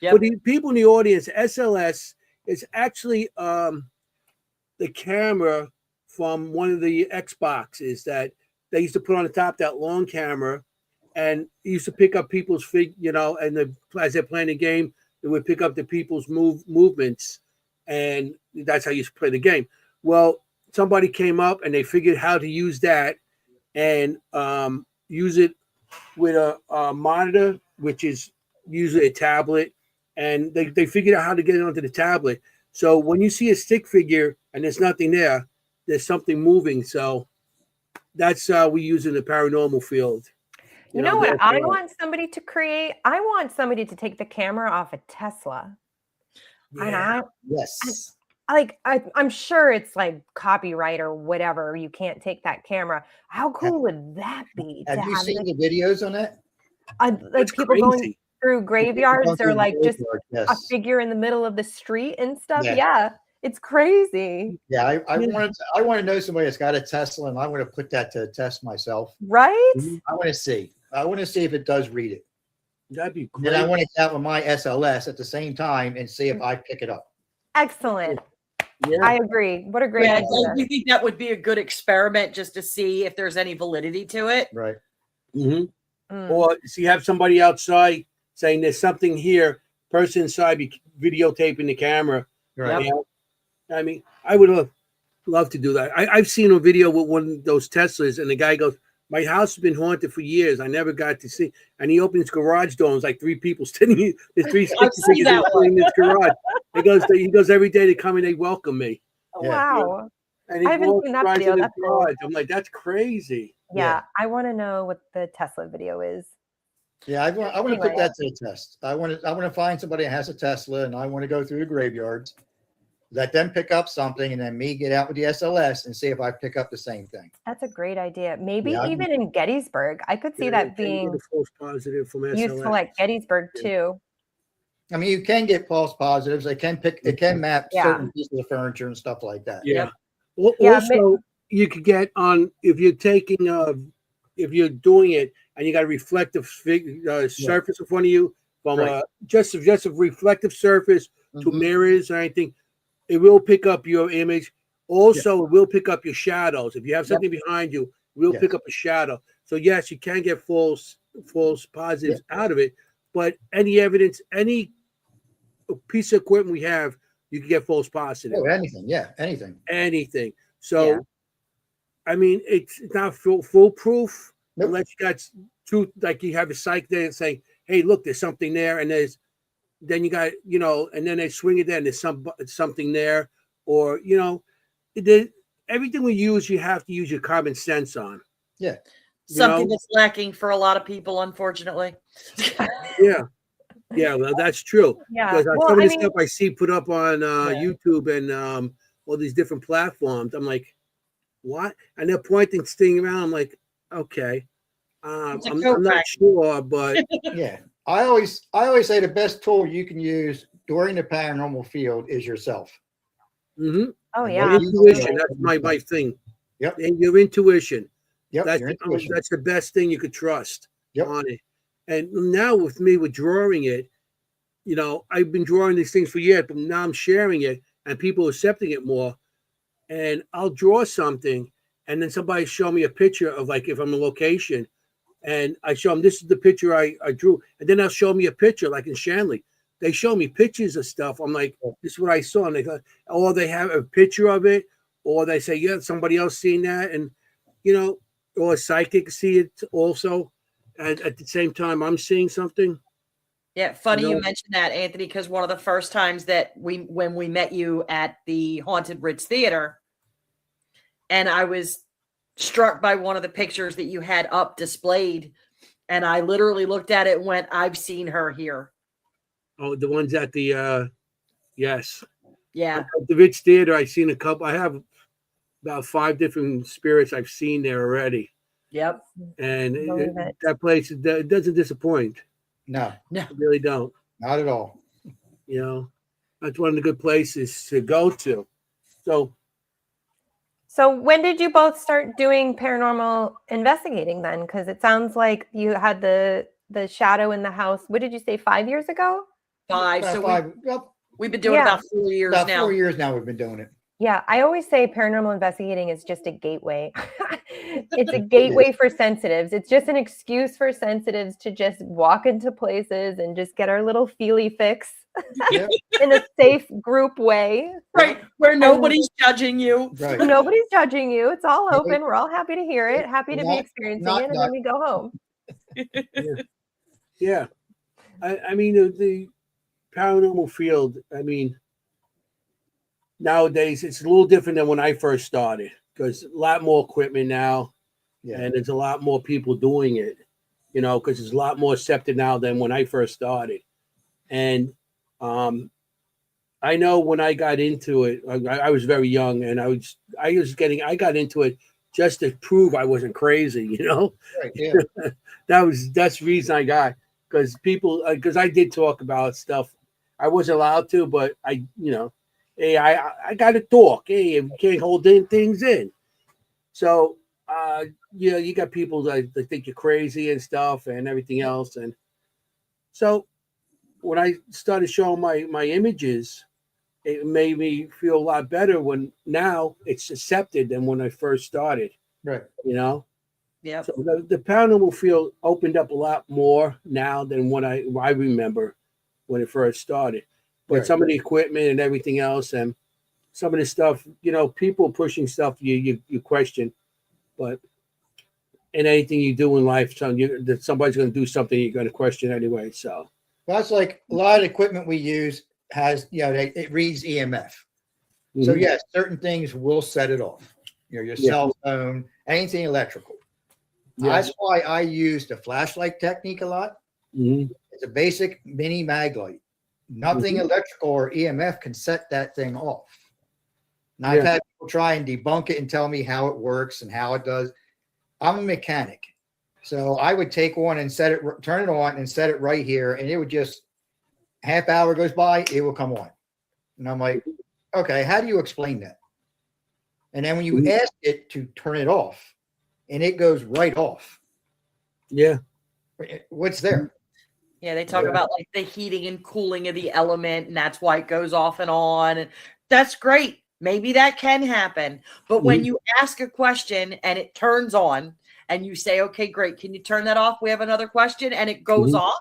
For the people in the audience, SLS is actually the camera from one of the Xboxes that they used to put on the top, that long camera, and it used to pick up people's and as they're playing the game, it would pick up the people's movements, and that's how you play the game. Well, somebody came up and they figured how to use that and use it with a monitor, which is usually a tablet, and they figured out how to get it onto the tablet. So when you see a stick figure and there's nothing there, there's something moving. So that's we use in the paranormal field. You know what I want somebody to create? I want somebody to take the camera off a Tesla. Yeah. I'm sure it's like copyright or whatever. You can't take that camera. How cool would that be? Have you seen the videos on that? Like people going through graveyards or like just yes. a figure in the middle of the street and stuff. Yeah. It's crazy. Yeah, I want to know somebody that's got a Tesla, and I want to put that to a test myself. Right? I want to see. if it does read it. That'd be great. And I want to get out with my SLS at the same time and see if I pick it up. Excellent. Yeah. I agree. What a great idea. Do you think that would be a good experiment just to see if there's any validity to it? Right. Or so you have somebody outside saying there's something here, person inside be videotaping the camera. Right. You know? I mean, I would love to do that. I've seen a video with one of those Teslas, and the guy goes, my house has been haunted for years. I never got to see. And he opens his garage door, and it's like 3 people standing. There's 3 figures in his garage. He goes every day. They come and they welcome me. Wow. And I haven't seen that video. That's cool. I'm like, that's crazy. Yeah, I want to know what the Tesla video is. Yeah, I want to put that to the test. I want to find somebody that has a Tesla, and I want to go through the graveyards, let them pick up something, and then me get out with the SLS and see if I pick up the same thing. That's a great idea. Maybe even in Gettysburg, I could see that being false positive from SLS. useful at Gettysburg too. I mean, you can get false positives. They can map certain pieces of furniture and stuff like that. Yeah. Also, you could get on if you're doing it and you got a reflective surface in front of you from just a reflective surface to mirrors or anything. It will pick up your image. Also, it will pick up your shadows. If you have something behind you, it will pick up a shadow. So yes, you can get false positives out of it. But any evidence, any piece of equipment we have, you can get false positive. Oh, anything. Anything. So, I mean, it's not foolproof unless you got truth. Like you have a psych there saying, "Hey, look, there's something there," and then you got, and then they swing it there, and there's something there, or everything we use, you have to use your common sense on. Yeah. Something that's lacking for a lot of people, unfortunately. Yeah. Yeah, well, that's true. Yeah. Because Well, some of I the mean, stuff I see put up on Yeah. YouTube and all these different platforms, I'm like, what? And they're pointing this thing around. I'm like, okay, It's a I'm coat not rack. sure, but Yeah. I always say the best tool you can use during the paranormal field is yourself. mhm. oh And yeah, what you Intuition. feel. That's my thing. Yep. And your intuition. Yep. Your intuition. That's the best thing you could trust Yep. on it. And now with me with drawing it, I've been drawing these things for years, but now I'm sharing it and people are accepting it more. And I'll draw something, and then somebody show me a picture of, like, if I'm in location, and I show them this is the picture I drew, and then they'll show me a picture, like in Shanley. They show me pictures of stuff. I'm like, this is what I saw, and they go, or they have a picture of it, or they say, yeah, somebody else seen that, and or a psychic see it also. At the same time, I'm seeing something. Yeah, funny You you know? mentioned that, Anthony, because one of the first times that when we met you at the Haunted Ridge Theater, and I was struck by one of the pictures that you had up displayed, and I literally looked at it and went, "I've seen her here." Oh, the ones at the yes, Yeah, at the Ritz Theater. I've seen a couple. I have about 5 different spirits I've seen there already. yep. And believe it. that place, it doesn't disappoint. No, I really don't. not at all. That's one of the good places to go to. So when did you both start doing paranormal investigating then? Because it sounds like you had the shadow in the house. What did you say, 5 years ago? 5. About So 5. Well, we've been doing Yeah. about 4 years about now. 4 years now we've been doing it. Yeah, I always say paranormal investigating is just a gateway. It's a gateway for sensitives. It's just an excuse for sensitives to just walk into places and just get our little feely fix Yep. in a safe group way. Right, where nobody's judging you. Right. Nobody's judging you. It's all Nobody- open. We're all happy to hear it, happy to be Not- experiencing not- it, and then we go home. Yeah. I mean, the paranormal field, I mean, nowadays it's a little different than when I first started, because a lot more equipment now, Yeah. and there's a lot more people doing it, because it's a lot more accepted now than when I first started. And I know when I got into it, I was very young, and I got into it just to prove I wasn't crazy, Right. Yeah. that's the reason I got, because I did talk about stuff I wasn't allowed to, but hey, I got to talk. Hey, you can't hold things in. So, you got people that think you're crazy and stuff and everything else. And so when I started showing my images, it made me feel a lot better when now it's accepted than when I first started, Right. Yep. So the paranormal field opened up a lot more now than when I remember when it first started. But Right. some of the equipment and everything else, and some of the stuff, people pushing stuff you question. But in anything you do in life, that somebody's going to do something you're going to question anyway. So That's like a lot of equipment we use has, it reads EMF. So mhm. yes, certain things will set it off. Your cell phone, anything electrical. Yes. That's why I use the flashlight technique a lot. Mhm. It's a basic mini mag light. Nothing electrical or EMF can set that thing off. And I've had people try and debunk it and tell me how it works and how it does. I'm a mechanic. So I would take one and turn it on and set it right here. And it would just, half hour goes by, it will come on. And I'm like, okay, how do you explain that? And then when you ask it to turn it off, and it goes right off. Yeah. What's there? Yeah, they talk about like the heating and cooling of the element, and that's why it goes off and on. And that's great. Maybe that can happen. But when you ask a question and it turns on, and you say, okay, great, can you turn that off? We have another question, and it goes off.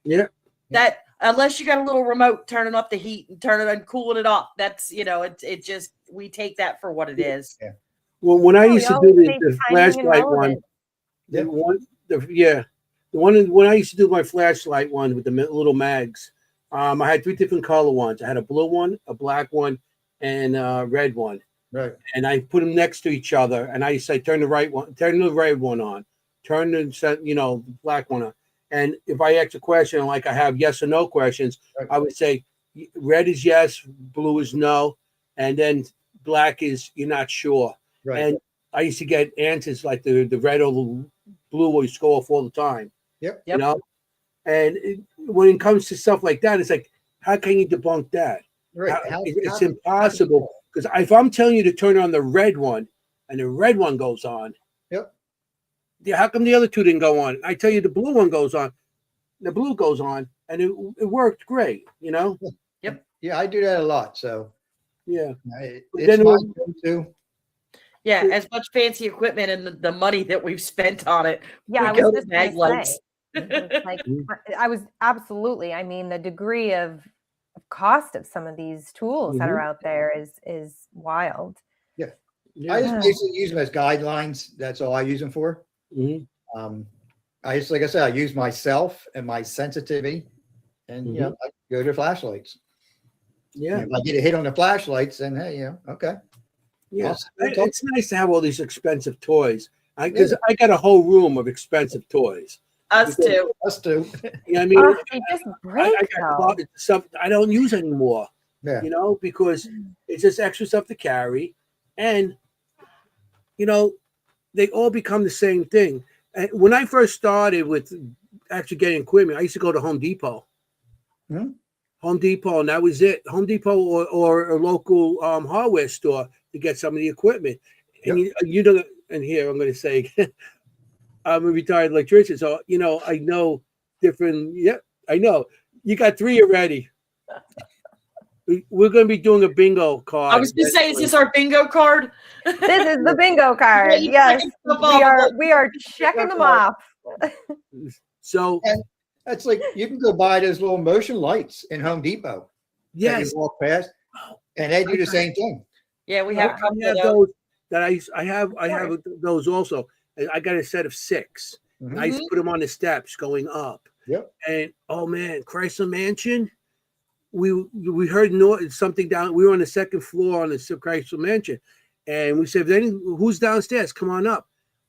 Yeah. That unless you got a little remote turning up the heat and turning and cooling it off, that's it just we take that for what it is. Yeah. Well, when I used to do the timing and flashlight one, when I used to do my flashlight one with the little mags, I had 3 different color ones. I had a blue one, a black one, and a red one. Right. And I put them next to each other, and I used to say, turn the red one on, turn the black one on. And if I ask a question, like I have yes or no questions, Right. I would say red is yes, blue is no, and then black is you're not sure. Right. And I used to get answers like the red or the blue will go off all the time. Yep. You know, and when it comes to stuff like that, it's like, how can you debunk that? Right. It's impossible, because if I'm telling you to turn on the red one and the red one goes on, Yep. yeah, how come the other two didn't go on? I tell you the blue one goes on, the blue goes on, and it worked great, you know? Yeah, I do that a lot. So Yeah. it's then my go-to. Yeah, as much fancy equipment and the money that we've spent on it. Yeah, we I go was to just gonna mag lights. say, like, I was absolutely. I mean, the degree of cost of some of these tools that are out there is wild. Yeah. Yeah. I just basically use them as guidelines. That's all I use them for. Mhm. I just, like I said, I use myself and my sensitivity, and you know, I go to flashlights. Yeah. And if I get a hit on the flashlights, then hey, you know, okay. Yeah. I'll It's nice to have all these expensive toys. Because I got a whole room of expensive toys. Us too. Us too. You know what I mean? They just break I got stuff I don't use anymore. Yeah. You know, because it's just extra stuff to carry. And, you know, they all become the same thing. And when I first started with actually getting equipment, I used to go to Home Depot. Hmm. Home Depot, and that was it. Home Depot or a local hardware store to get some of the equipment. And you don't, and here I'm going to say, I'm a retired electrician, so you know I know different. Yeah, I know. You got 3 already. We're going to be doing a bingo card. I was going to say, is this our bingo card? This is the bingo card. Yes, we are checking them off. So And that's like, you can go buy those little motion lights in Home Depot. That yes, you walk past, and they do the same thing. Yeah, we have a couple I have of those that I have those also. I got a set of 6. Mhm. I used to put them on the steps going up. Yep. And oh man, Chrysler Mansion. We heard something down. We were on the 2nd floor on the Chrysler Mansion, and we said, "Who's downstairs? Come on up."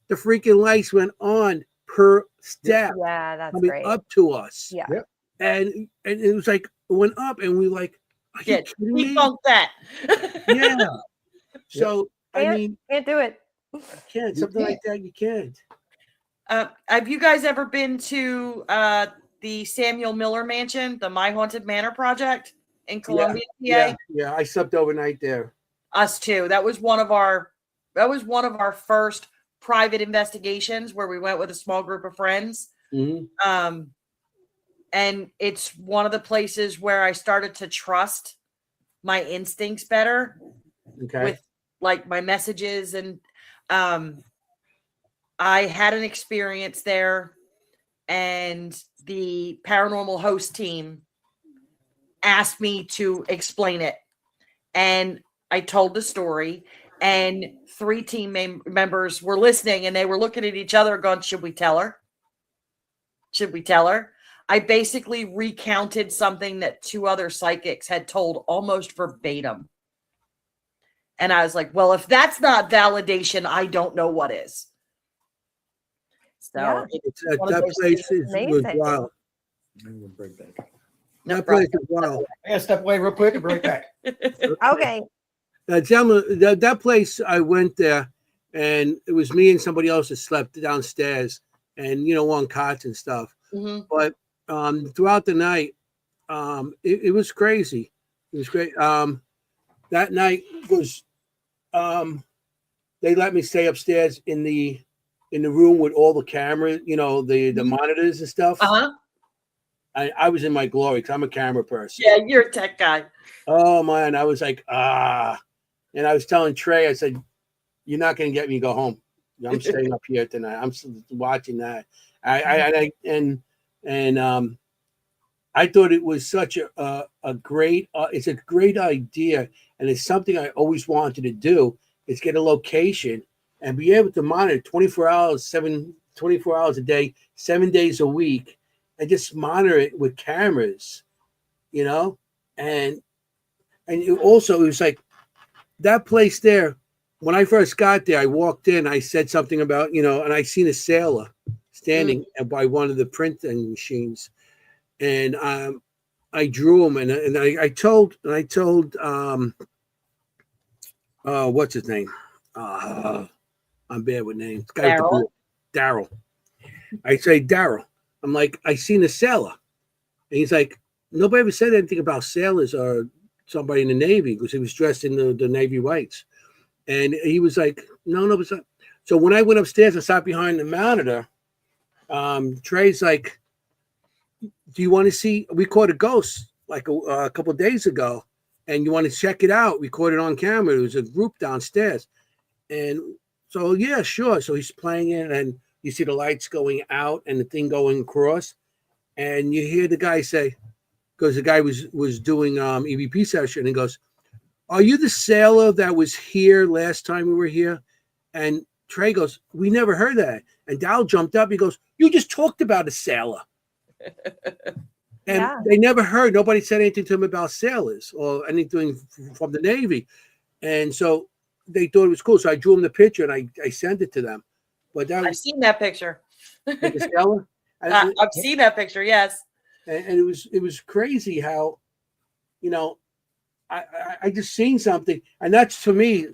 The freaking lights went on per step. Yeah, that's coming great. up to us. Yeah. Yep. And it was like it went up, and we were like, "Are you kidding me?" Debunk that. Yeah. So I mean, Can't do it. can't something like that. You can't. Have you guys ever been to the Samuel Miller Mansion, the My Haunted Manor project in Columbia, PA? Yeah. I slept overnight there. Us too. That was one of our first private investigations where we went with a small group of friends. Mm-hmm. And it's one of the places where I started to trust my instincts better with like my messages. And I had an experience there, and the paranormal host team asked me to explain it. And I told the story, and 3 team members were listening, and they were looking at each other going, should we tell her? Should we tell her? I basically recounted something that 2 other psychics had told almost verbatim. And I was like, well, if that's not validation, I don't know what is. So that place was wild. That place is wild. I gotta step away real quick and bring it back. Okay. That place, I went there, and it was me and somebody else that slept downstairs, and you know, on cots and stuff. Mm-hmm. But throughout the night, it was crazy. It was great. That night was, they let me stay upstairs in the room with all the cameras, you know, the monitors and stuff. Uh-huh. I was in my glory because I'm a camera person. Yeah, you're a tech guy. Oh man, I was like, and I was telling Trey, I said, "You're not going to get me to go home. I'm staying up here tonight. I'm watching that." I thought it was such a great, it's a great idea, and it's something I always wanted to do. Is get a location and be able to monitor 24 hours a day, 7 days a week, and just monitor it with cameras, you know? And it was like that place there. When I first got there, I walked in, I said something about, you know, and I seen a sailor standing by one of the printing machines, and I drew him, and I told what's his name? I'm bad with names. Guy with the blue. Daryl. I say, Daryl, I'm like, I seen a sailor. And he's like, nobody ever said anything about sailors or somebody in the Navy, because he was dressed in the Navy whites. And he was like, no, it's not. So when I went upstairs and sat behind the monitor, Trey's like, do you want to see? We caught a ghost like a couple of days ago, and you want to check it out? We caught it on camera. It was a group downstairs. And so, yeah, sure. So he's playing it, and you see the lights going out and the thing going across. And you hear the guy say, because the guy was doing EVP session, and he goes, are you the sailor that was here last time we were here? And Trey goes, we never heard that. And Dal jumped up. He goes, you just talked about a sailor. And they never heard, nobody said anything to him about sailors or anything from the Navy. And so they thought it was cool. So I drew him the picture and I sent it to them. But that I've seen that picture. Like a sailor? I've seen that picture, yes. And it was crazy how, you know, I just seen something. And that's, to me,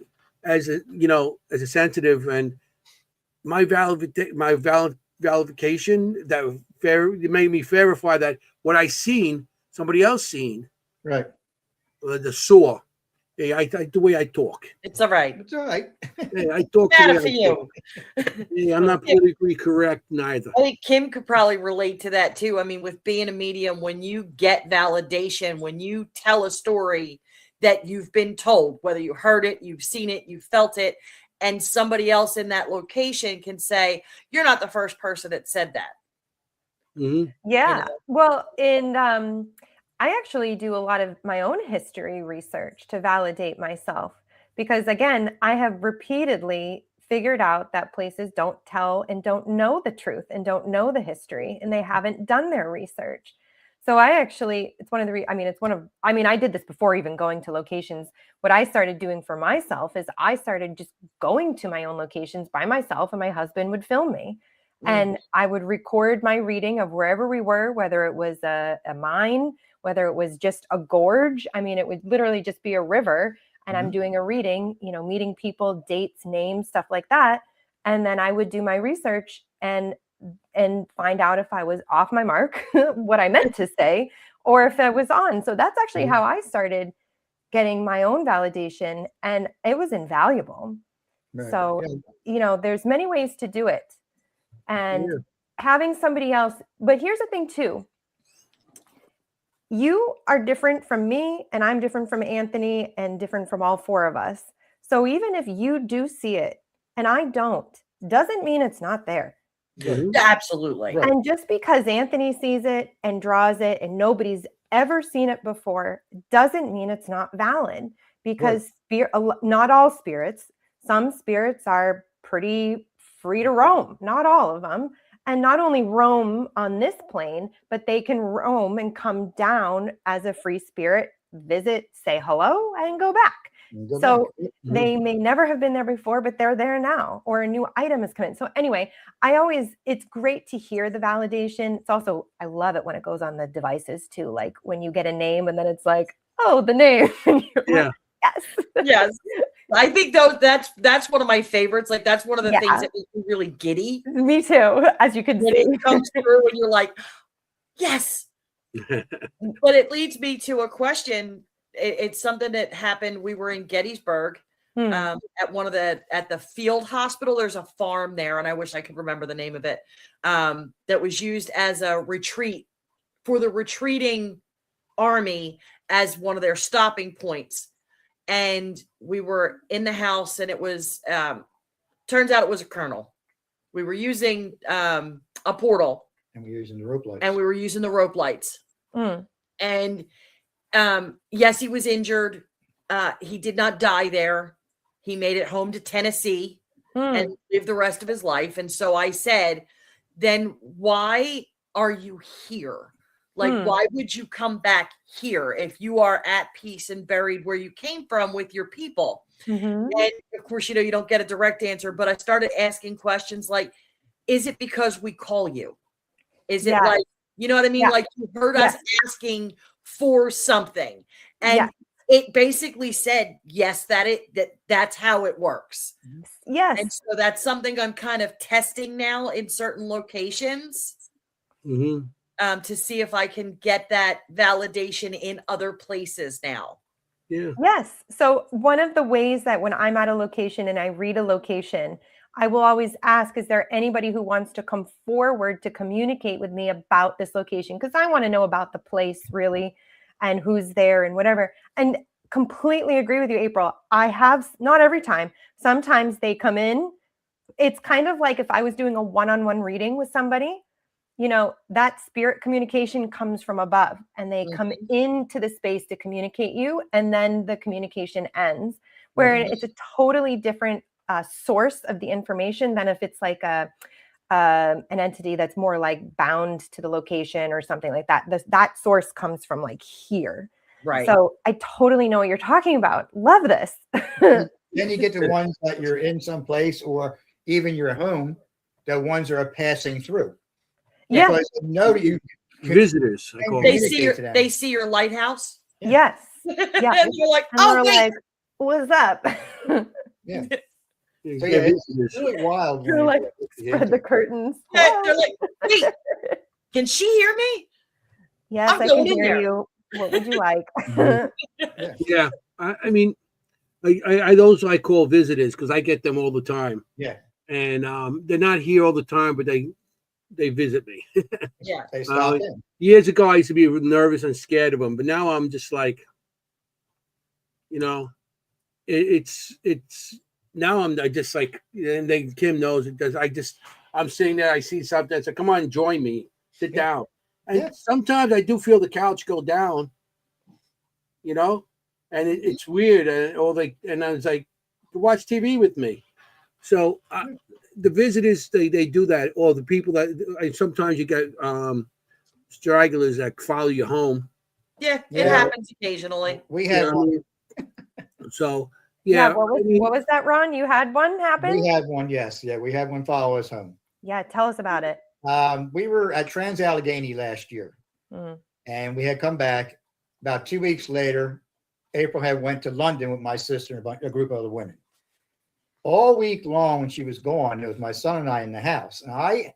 as a sensitive, and my validation that it made me verify that what I seen, somebody else seen. Right. The saw. Yeah, the way I talk. It's all right. It's all right. Yeah, I talk Matter the for way I you. talk. Yeah, I'm not politically correct neither. I think Kimm could probably relate to that too. I mean, with being a medium, when you get validation, when you tell a story that you've been told, whether you heard it, you've seen it, you felt it, and somebody else in that location can say, you're not the first person that said that. Mm-hmm. Yeah. Well, I actually do a lot of my own history research to validate myself, because again, I have repeatedly figured out that places don't tell and don't know the truth and don't know the history, and they haven't done their research. So I did this before even going to locations. What I started doing for myself is I started just going to my own locations by myself, and my husband would film me. And I would record my reading of wherever we were, whether it was a mine, whether it was just a gorge. I mean, it would literally just be a river, and I'm doing a reading, meeting people, dates, names, stuff like that. And then I would do my research and find out if I was off my mark, what I meant to say, or if I was on. So that's actually how I started getting my own validation, and it was invaluable. Right. So, there's many ways to do it. And having somebody else, but here's the thing too. You are different from me, and I'm different from Anthony, and different from all four of us. So even if you do see it and I don't, doesn't mean it's not there. Absolutely. And just because Anthony sees it and draws it and nobody's ever seen it before doesn't mean it's not valid, because not all spirits, some spirits are pretty free to roam, not all of them. And not only roam on this plane, but they can roam and come down as a free spirit, visit, say hello, and go back. They may never have been there before, but they're there now, or a new item is coming. So anyway, it's great to hear the validation. It's also, I love it when it goes on the devices too. Like when you get a name and then it's like, oh, the name. Yeah. Yes. Yes. I think that's one of my favorites. Like that's one of the things that makes me really giddy. Me too, as you can see. It comes through and you're like, yes. But it leads me to a question. It's something that happened. We were in Gettysburg at the field hospital. There's a farm there, and I wish I could remember the name of it. That was used as a retreat for the retreating army as one of their stopping points. And we were in the house, and it was, turns out it was a colonel. We were using a portal. And we were using the rope lights. And yes, he was injured. He did not die there. He made it home to Tennessee and lived the rest of his life. And so I said, then why are you here? Like, why would you come back here if you are at peace and buried where you came from with your people? And of course, you don't get a direct answer, but I started asking questions like, is it because we call you? Is it Yeah. like, you know what I mean? Yeah. Like you heard us asking for something, and it basically said yes, that's how it works. Yes. And so that's something I'm kind of testing now in certain locations to see if I can get that validation in other places now. Yeah. Yes. So one of the ways that when I'm at a location and I read a location, I will always ask, is there anybody who wants to come forward to communicate with me about this location? Because I want to know about the place really and who's there and whatever. And completely agree with you, April. I have, not every time, sometimes they come in. It's kind of like if I was doing a one-on-one reading with somebody, you know, that spirit communication comes from above and they come into the space to communicate you. And then the communication ends where it's a totally different source of the information than if it's like an entity that's more like bound to the location or something like that. That source comes from like here. Right. So I totally know what you're talking about. Love this. Then you get the ones that you're in some place or even your home, the ones that are passing through. Yeah. Because no, you Visitors. I call They them. see your lighthouse. Yes. Yeah. Yeah. And you're like, And oh they're wait. like, what's up? Yeah. Yeah, So yeah, it's visitors. really wild. You're when like, you spread the curtains. Yeah, they're like, wait, can she hear me? Yes, I'm I going can in hear there. you. What would you like? Yeah. I mean, I those I call visitors because I get them all the time. Yeah. And they're not here all the time, but they visit me. Yeah. They stop in. Years ago, I used to be nervous and scared of them, but now I'm just like, you know, it's now I just like, and then Kim knows it does. I'm sitting there, I see something, I say, come on, join me, sit down. And sometimes I do feel the couch go down, you know, and it's weird. And I was like, watch TV with me. So the visitors, they do that. Or the people that sometimes you get stragglers that follow you home. Yeah, it happens occasionally. We had one. So what was that, Ron? You had one happen? We had one, yes. Yeah, we had one follow us home. Yeah, tell us about it. We were at Trans-Allegheny last year, and we had come back. About 2 weeks later, April had went to London with my sister and a group of other women. All week long when she was gone, it was my son and I in the house. And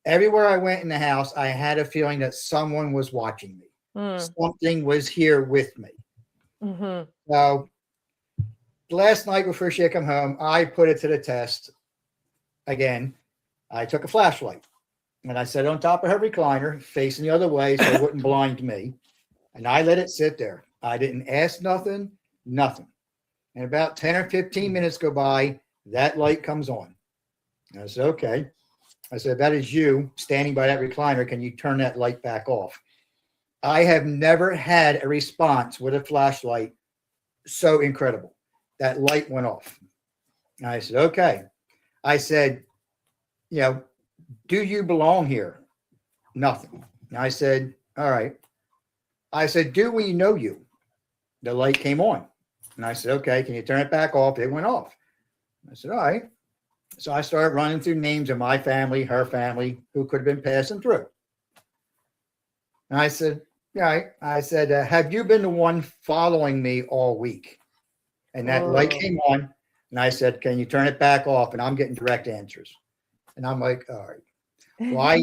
everywhere I went in the house, I had a feeling that someone was watching me. Something was here with me. So last night before she had come home, I put it to the test again. I took a flashlight and I set it on top of her recliner, facing the other way so it wouldn't blind me. And I let it sit there. I didn't ask nothing. And about 10 or 15 minutes go by, that light comes on. And I said, okay. I said, that is you standing by that recliner. Can you turn that light back off? I have never had a response with a flashlight so incredible. That light went off. And I said, okay. I said, you know, do you belong here? Nothing. And I said, all right. I said, do we know you? The light came on. And I said, okay, can you turn it back off? It went off. I said, all right. So I started running through names of my family, her family, who could have been passing through. And I said, yeah, I said, have you been the one following me all week? And that light came on. And I said, can you turn it back off? And I'm getting direct answers. And I'm like, all right. Well,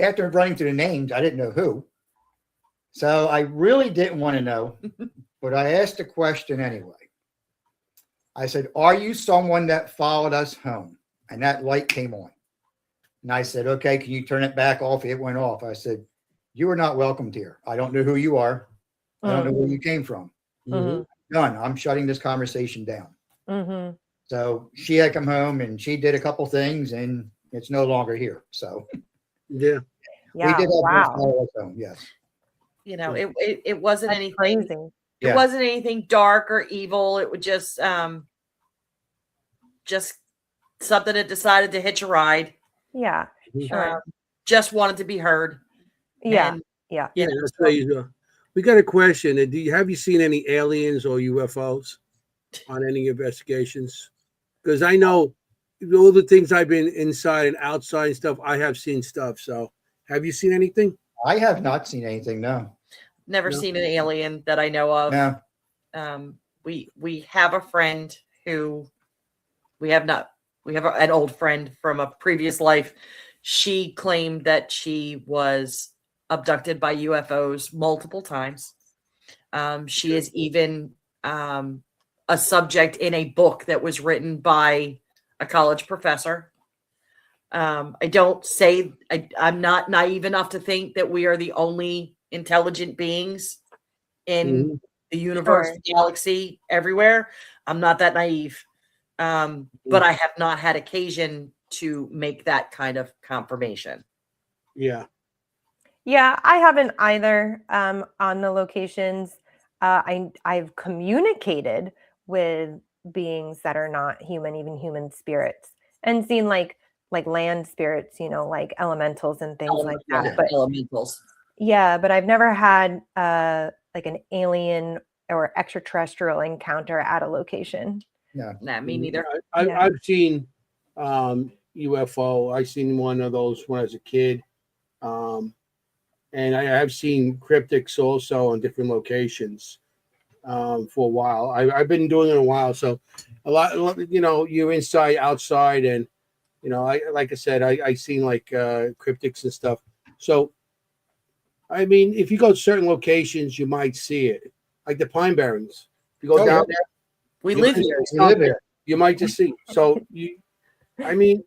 after running through the names, I didn't know who. So I really didn't want to know, but I asked a question anyway. I said, are you someone that followed us home? And that light came on. And I said, okay, can you turn it back off? It went off. I said, you are not welcomed here. I don't know who you are. I don't know where you came from. None. I'm shutting this conversation down. So she had come home and she did a couple things and it's no longer here. So yeah. We did have one follow us home, yes. You know, it wasn't That's anything crazy. It wasn't anything dark or evil. It was just something that decided to hitch a ride. Yeah, sure. Just wanted to be heard. Yeah, And, yeah. you know, we got a question. Have you seen any aliens or UFOs on any investigations? Because I know all the things I've been inside and outside and stuff, I have seen stuff. So, have you seen anything? I have not seen anything. No. Never No. seen an alien that I know of. No. We have a friend who we have an old friend from a previous life. She claimed that she was abducted by UFOs multiple times. She is even a subject in a book that was written by a college professor. I don't say I'm not naive enough to think that we are the only intelligent beings in the universe, Sure. galaxy, everywhere. I'm not that naive. But I have not had occasion to make that kind of confirmation. Yeah. Yeah, I haven't either on the locations. I've communicated with beings that are not human, even human spirits, and seen like land spirits, like elementals and things like that. But Elementals. yeah, but I've never had like an alien or extraterrestrial encounter at a location. No. Nah, me neither. I've seen UFO. I seen one of those when I was a kid. And I have seen cryptics also on different locations for a while. I've been doing it a while, so a lot. You're inside, outside, and like I said, I seen like cryptics and stuff. So, I mean, if you go to certain locations, you might see it, like the Pine Barrens. If you go down there, We live here. We live here. you might just see. So I mean,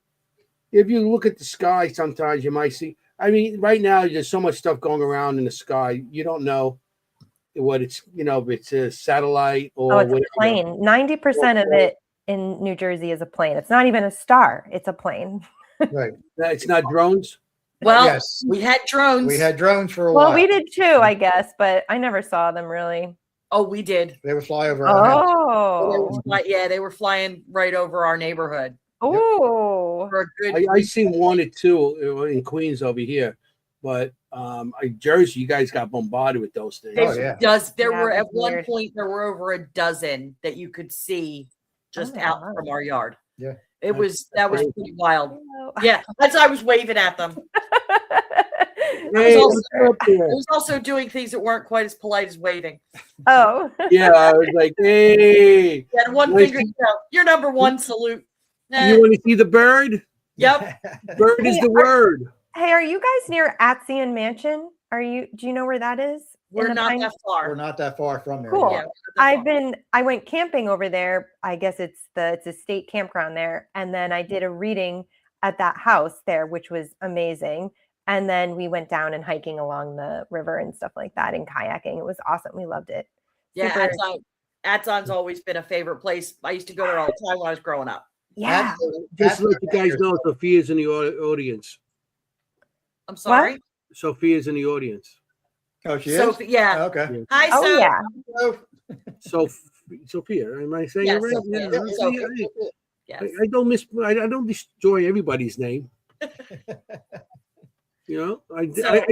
if you look at the sky, sometimes you might see. I mean, right now there's so much stuff going around in the sky. You don't know what it's, if it's a satellite or it's a plane. 90% of it in New Jersey is a plane. It's not even a star. It's a plane. Right. It's not drones. Well, Yes. we had drones. We had drones for a while. Well, we did too, I guess, but I never saw them really. Oh, we did. They would fly over our house. Oh, They were flying right over our neighborhood. oh, For a good I seen one or two in Queens over here, but Jersey, you guys got bombarded with those things. Oh, yeah. There Yeah, were at it's one weird. point there were over a dozen that you could see just Oh, out wow. from our yard. Yeah. That was crazy. pretty wild. Hello. Yeah, that's I was waving at them. Hey, also- what's up there? I was also doing things that weren't quite as polite as waving. Oh, Yeah, I was like, hey, Yeah, one Nice. finger. You're number one. Salute. you want to see the bird? Yep. Bird is the word. hey, are you guys near Atzian Mansion? Do you know where that is? We're In the not Pine- that We're far. not that far from there. Cool. Yeah, we're not that far. I went camping over there. I guess it's a state campground there. And then I did a reading at that house there, which was amazing. And then we went down and hiking along the river and stuff like that and kayaking. It was awesome. We loved it. Yeah, Super- Atzon's always been a favorite place. I used to go there all the time when I was growing up. Yeah. Just to let you guys know, Sophia's in the audience. I'm sorry. Sophia's in the audience. Oh, she is? Sophie, yeah. Okay. Hi, Oh, Sophie. yeah. Oh, Sophia, am I saying Yes, it right? Sophia. Yeah, Sophia. Yes. I don't destroy everybody's name. I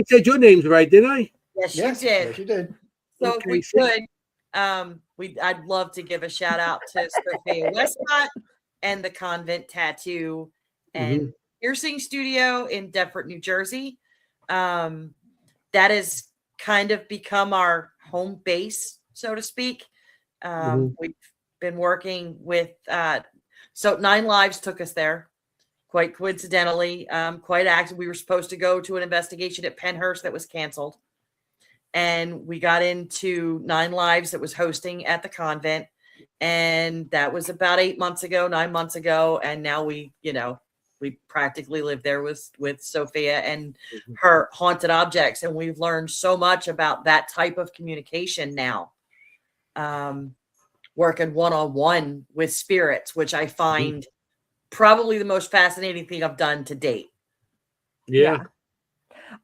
said your name's right, didn't I? Yes, you yes, did. yes, you did. So Okay, if we see? could, I'd love to give a shout out to Sophia Westcott and the Convent Tattoo and Piercing Studio in Deptford, New Jersey. That has kind of become our home base, so to speak. We've been working with, so 9 Lives took us there. Quite coincidentally, quite active. We were supposed to go to an investigation at Penhurst that was canceled. And we got into 9 Lives that was hosting at the convent. And that was about 9 months ago. And now we practically live there with Sophia and her haunted objects. And we've learned so much about that type of communication now. Working one-on-one with spirits, which I find probably the most fascinating thing I've done to date. Yeah.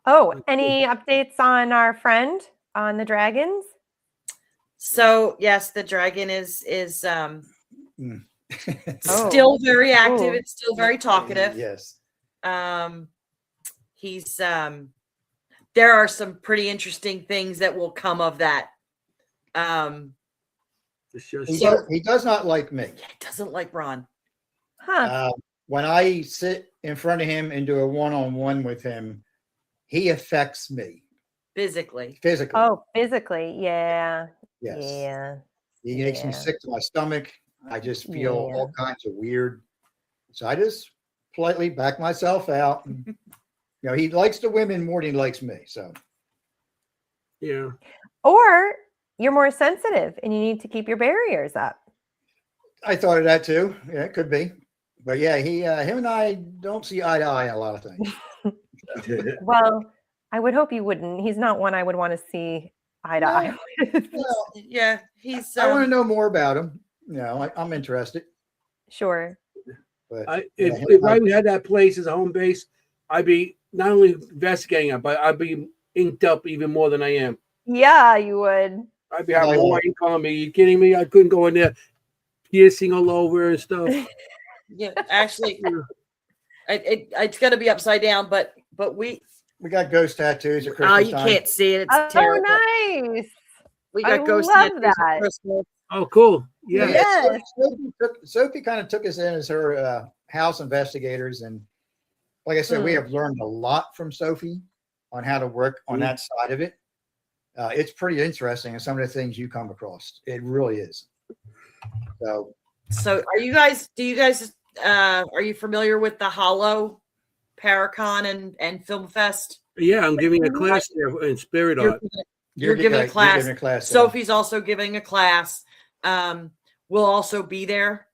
Oh, any updates on our friend on the dragons? So yes, the dragon is Oh. still very active. Cool. It's still very talkative. Yes. He's there are some pretty interesting things that will come of that. It's just, He does not like me. He doesn't like Ron. Huh. when I sit in front of him and do a one-on-one with him, he affects me physically. Oh, physically. Yeah. Yes. Yeah. He makes me Yeah. sick to my stomach. I just feel Yeah. all kinds of weird. So I just politely back myself out. And, you know, he likes the women more than he likes me. So Yeah. Or you're more sensitive and you need to keep your barriers up. I thought of that too. Yeah, it could be. But yeah, him and I don't see eye to eye on a lot of things. Well, I would hope you wouldn't. He's not one I would want to see eye to eye with. Well, Yeah, he's. I want to know more about him. You know, I'm interested. Sure. But If I had that place as a home base, I'd be not only investigating it, but I'd be inked up even more than I am. Yeah, you would. I'd be having more ink on me. You kidding me? I couldn't go in there piercing all over and stuff. Yeah, actually, it's going to be upside down, but we got ghost tattoos at Christmas you time. can't see it. It's Oh, terrible. nice. We I got ghost love tattoos at that. Christmas. Oh, cool. Yeah. Yes. Sophie kind of took us in as her house investigators. And like I said, we have learned a lot from Sophie on how to work on that side of it. It's pretty interesting. And some of the things you come across, it really is. So are you guys, are you familiar with the Hollow Paracon and Film Fest? Yeah, I'm giving a class there in Spirit Art. You're giving a class. You're giving a class. Sophie's also giving a class. We'll also be there.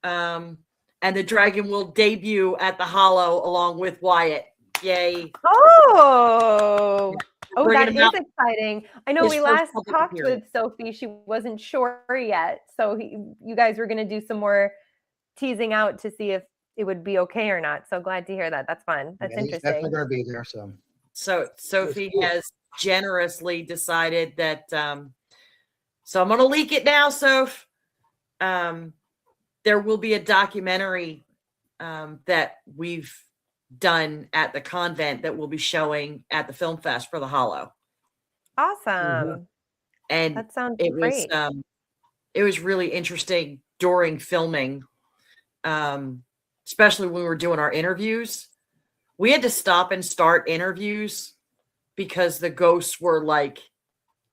And the dragon will debut at the Hollow along with Wyatt. Yay. Oh, that is out. exciting. I know His we first last public talked appearance. with Sophie. She wasn't sure yet. So you guys were going to do some more teasing out to see if it would be okay or not. So glad to hear that. That's fun. That's He's interesting. definitely going to be there. So Sophie has generously decided that, so I'm going to leak it now, Soph. There will be a documentary that we've done at the convent that we'll be showing at the Film Fest for the Hollow. Awesome. And that sounds it great. It was really interesting during filming, especially when we were doing our interviews. We had to stop and start interviews because the ghosts were like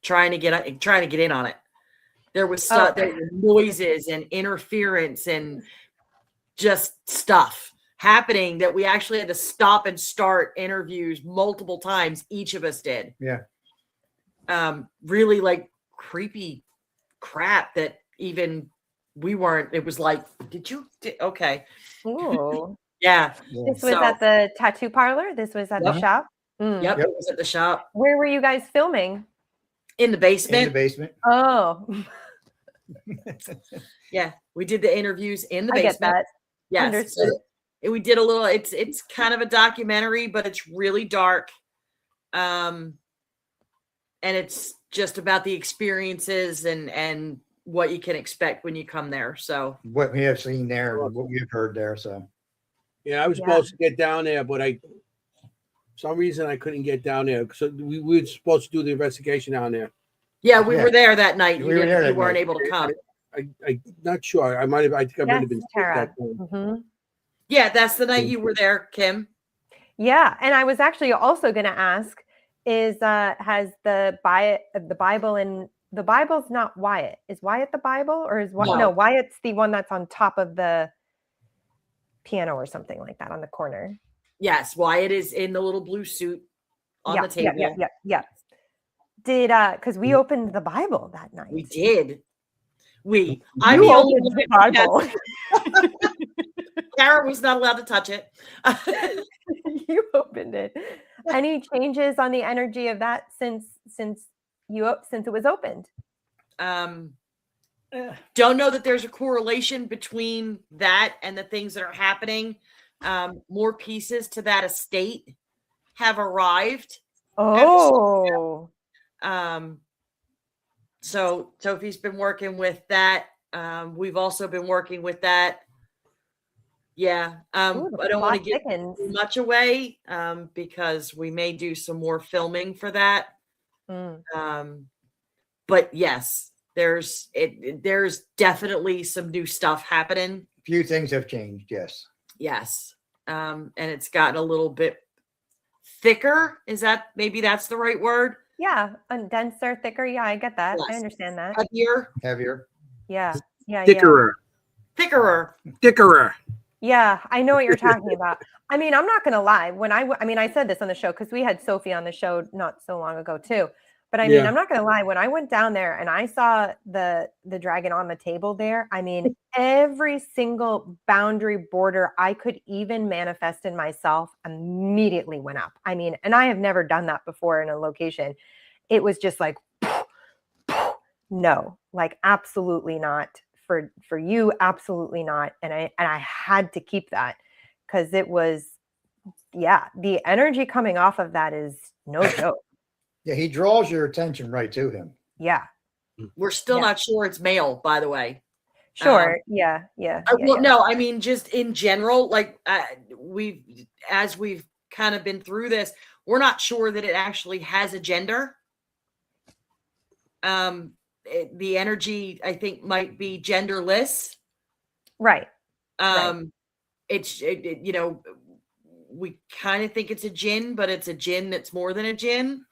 trying to get in on it. There was stuff, there were noises and interference and just stuff happening that we actually had to stop and start interviews multiple times. Each of us did. Yeah. Really like creepy crap that even we weren't. It was like, okay. Ooh. Yeah. This was at the tattoo parlor. This was at the shop. Yep. It was at the shop. Where were you guys filming? In the basement. In the basement. Oh. Yeah. We did the interviews in the I basement. get that. Yes. Understood. So we did a little, it's kind of a documentary, but it's really dark. And it's just about the experiences and what you can expect when you come there. So what we have seen there, what we've heard there. So yeah, I was supposed to get down there, but for some reason I couldn't get down there. So we were supposed to do the investigation down there. Yeah, we were there that night. We were there that you weren't night. able to come. I'm not sure. I think I might have been sick that time. Mm-hmm. Yeah, that's the night you were there, Kim. Yeah, and I was actually also going to ask: has the Bible in the Bible's not Wyatt? Is Wyatt the Bible, or is no Wyatt's the one that's on top of the piano or something like that on the corner? Yes, Wyatt is in the little blue suit on the table. Yeah. Did because we opened the Bible that night. We did. You opened the Bible. Kara was not allowed to touch it. You opened it. Any changes on the energy of that since it was opened? Don't know that there's a correlation between that and the things that are happening. More pieces to that estate have arrived. Oh. So Sophie's been working with that. We've also been working with that. Yeah. I don't want to give too much away because we may do some more filming for that. But yes, there's definitely some new stuff happening. A few things have changed. Yes. Yes. And it's gotten a little bit thicker. Maybe that's the right word? Yeah, denser, thicker. Yeah, I get that. I Yes. understand that. Heavier. Yeah, yeah, Thickerer. Thickerer. yeah. I know what you're talking about. I mean, I'm not gonna lie. When I said this on the show because we had Sophie on the show not so long ago too. But I mean, Yeah. I'm not gonna lie. When I went down there and I saw the dragon on the table there, I mean, every single boundary border I could even manifest in myself immediately went up. I mean, and I have never done that before in a location. It was just like, no, like absolutely not for you, absolutely not. And I had to keep that because it was, yeah, the energy coming off of that is no joke. Yeah, he draws your attention right to him. Yeah. We're still not sure it's male, by the way. Sure. Yeah. No, I mean, just in general, like as we've kind of been through this, we're not sure that it actually has a gender. The energy, I think, might be genderless. Right. It's, we kind of think it's a djinn, but it's a djinn that's more than a djinn.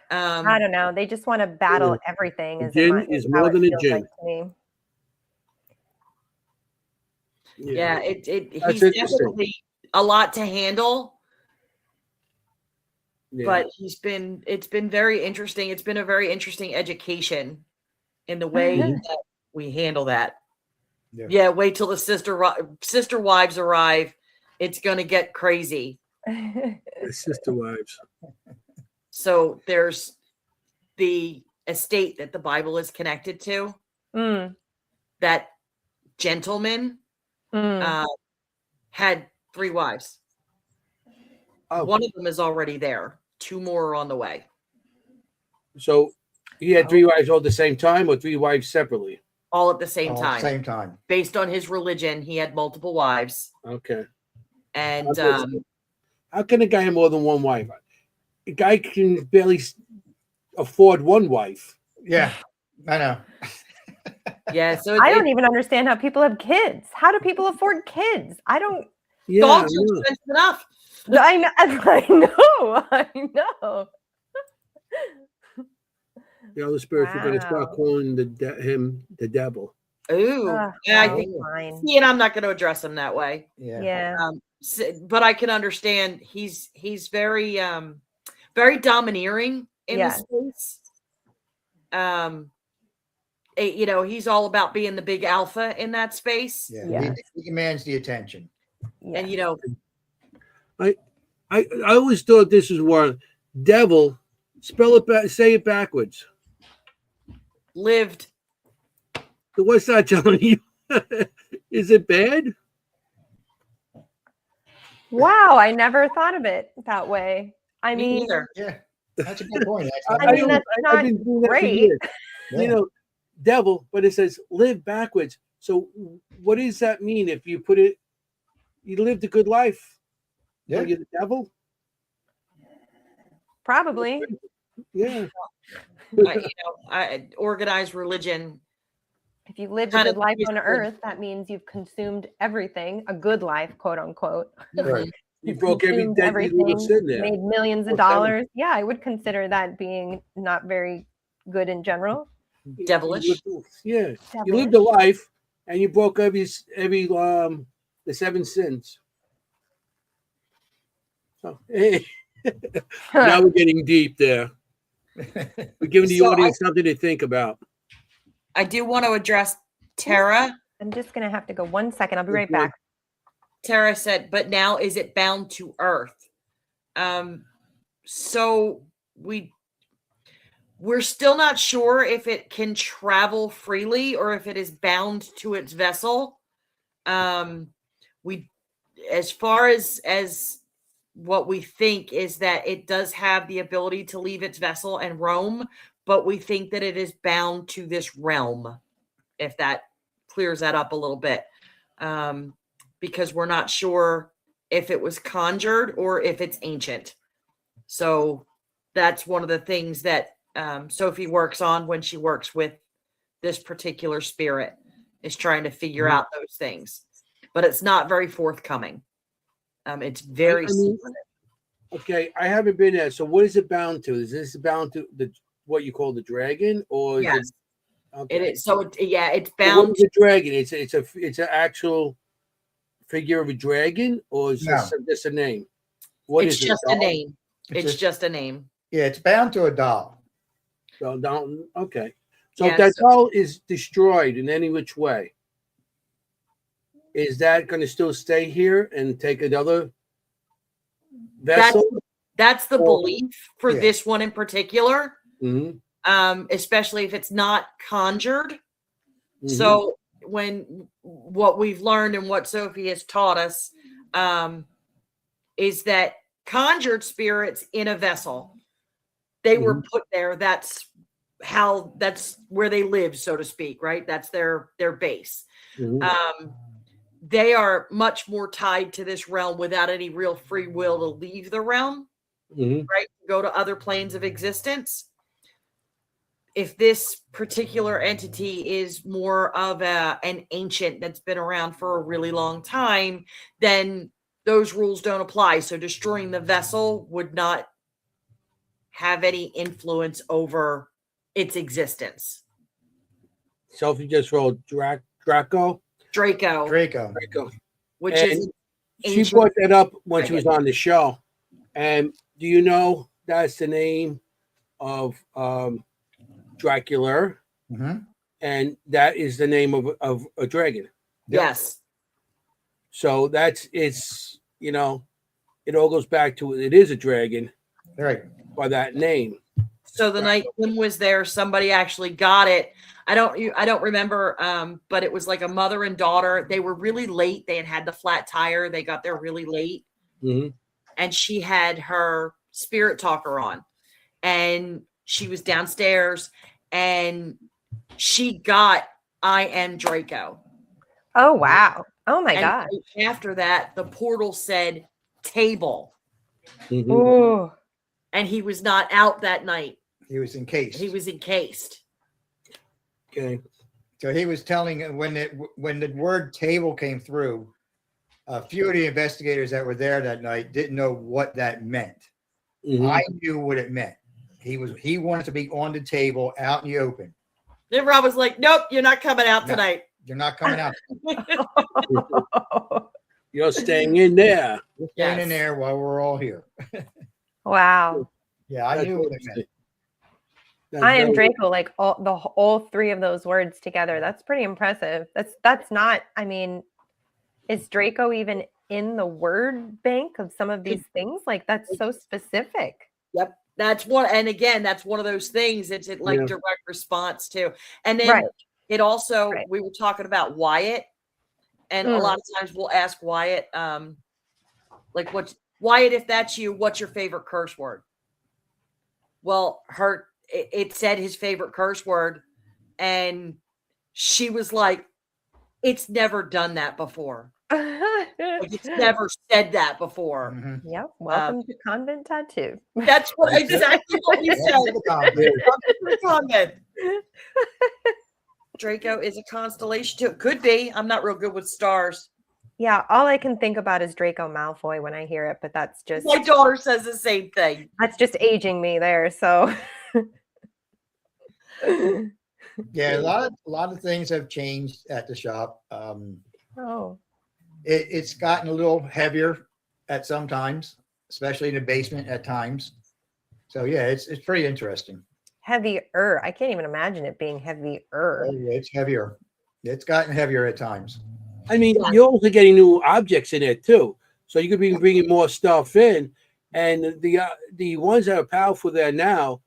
I don't know. They just want to battle everything. Djinn is more than a djinn. Yeah, he's interesting. definitely a lot to handle. Yeah. But it's been very interesting. It's been a very interesting education in the way that we handle that. Yeah, wait till the sister wives arrive. It's going to get crazy. The sister wives. So there's the estate that the Bible is connected to. That gentleman had 3 wives. Oh. One of them is already there. 2 more are on the way. So he had 3 wives all at the same time, or 3 wives separately? All at the same time. Same time. Based on his religion, he had multiple wives. Okay. And how can a guy have more than 1 wife? A guy can barely afford 1 wife. Yeah, I know. Yeah, so I don't even understand how people have kids. How do people afford kids? I don't. Yeah, dogs are expensive enough. I know. The other spirits were going to start calling him the devil. Ooh, I think fine. See, and I'm not going to address him that way. Yeah. But I can understand he's very very domineering in the space. He's all about being the big alpha in that space. Yeah. He commands the attention. Yeah. And I always thought this was one devil. Spell it say it backwards. Lived. So what's that telling you? Is it bad? Wow, I never thought of it that way. I Me mean, either. Yeah, that's a good point. I mean, that's not I've been doing that for great. years. Devil, but it says live backwards. So what does that mean if you put it? You lived a good life. Yeah. Are you the devil? Probably. Yeah. Organized religion. If you lived a good life on earth, that means you've consumed everything, a good life, quote unquote. Right. You broke every deadly little sin there. Made millions of dollars. Yeah, I would consider that being not very good in general. Devilish. Yeah. You lived a life and you broke every the 7 sins. So hey. Now we're getting deep there. We're giving the audience something to think about. I do want to address Tara. I'm just going to have to go 1 second. I'll be right back. Tara said, but now is it bound to earth? So we're still not sure if it can travel freely or if it is bound to its vessel. As far as what we think is that it does have the ability to leave its vessel and roam, but we think that it is bound to this realm, if that clears that up a little bit. Because we're not sure if it was conjured or if it's ancient. So that's one of the things that Sophie works on when she works with this particular spirit, is trying to figure out those things. but it's not very forthcoming. It's very secretive. Okay, I haven't been there. So what is it bound to? Is this bound to what you call the dragon, or is Yes, it? Okay. it is. So it's So bound. what is a dragon? It's an actual figure of a dragon, or is No. this just a name? What It's is it? just a name. It's just- just a name. Yeah, it's bound to a doll. So down. Okay. So Yeah, if that so- doll is destroyed in any which way, is that going to still stay here and take another vessel? That's the Or- belief for Yeah. this one in particular. Mhm, Especially if it's not conjured. mhm. So what we've learned and what Sophie has taught us is that conjured spirits in a vessel, they were put there. That's where they live, so to speak, right? That's their base. Mhm. They are much more tied to this realm without any real free will to leave the realm, Mhm. right? Go to other planes of existence. If this particular entity is more of an ancient that's been around for a really long time, then those rules don't apply. So destroying the vessel would not have any influence over its existence. Sophie just rolled Draco. Draco. Which And is she ancient. brought that up when she was Dragon. on the show. And do you know that's the name of Dracula? Mhm. And that is the name of a dragon. Yes. So it's it all goes back to it is a dragon Right. by that name. So the night Kim was there, somebody actually got it. I don't remember, but it was like a mother and daughter. They were really late. They had the flat tire. They got there really late, Mhm. and she had her spirit talker on, and she was downstairs, and she got I am Draco. Oh wow. Oh my And god. after that, the portal said table, Mhm. Ooh. and he was not out that night. He was encased. He was encased. Okay. So he was telling when the word table came through, a few of the investigators that were there that night didn't know what that meant. Mhm. I knew what it meant. He wanted to be on the table out in the open. Then Rob was like, "Nope, you're not coming out No. tonight." You're not coming out. You're staying in there. You're staying in Yes. there while we're all here. Wow. Yeah, I That's knew what it interesting. meant. That's I am very- Draco, like all three of those words together. That's pretty impressive. That's not, I mean, is Draco even in the word bank of some of these things? Like that's so specific. Yep. That's one. And again, that's one of those things. It's like Yeah. direct response to. And then Right. it also, Right. we were talking about Wyatt. And a lot of times we'll ask Wyatt, like, Wyatt, if that's you, what's your favorite curse word? Well, it said his favorite curse word. And she was like, it's never done that before. Like, it's never said that before. Mhm. Yep. Welcome to convent tattoo. That's what exactly what we said. Welcome to the convent. Draco is a constellation too. It could be. I'm not real good with stars. Yeah, all I can think about is Draco Malfoy when I hear it, but that's just My daughter says the same thing. aging me there. So Yeah, a lot of things have changed at the shop. oh. It's gotten a little heavier at some times, especially in the basement at times. So yeah, it's pretty interesting. Heavier. I can't even imagine it being heavier. Oh, yeah, it's heavier. It's gotten heavier at times. I mean, you're also getting new objects in there too, so you could be bringing more stuff in, and the ones that are powerful there now,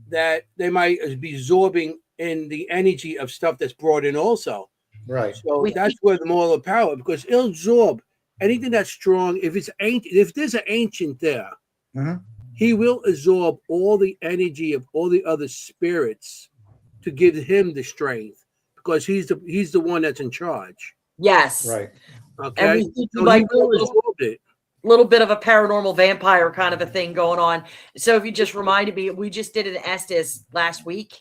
that they might be absorbing in the energy of stuff that's brought in also. Right. So that's where the more of the power, because it'll absorb anything that's strong. If it's ancient, if there's an ancient there, Mhm. he will absorb all the energy of all the other spirits to give him the strength, because he's the one that's in charge. Yes. Right. Okay, And we think so he might he be a will little, absorb it. little bit of a paranormal vampire kind of a thing going on. So if you just reminded me, we just did an Estes last week.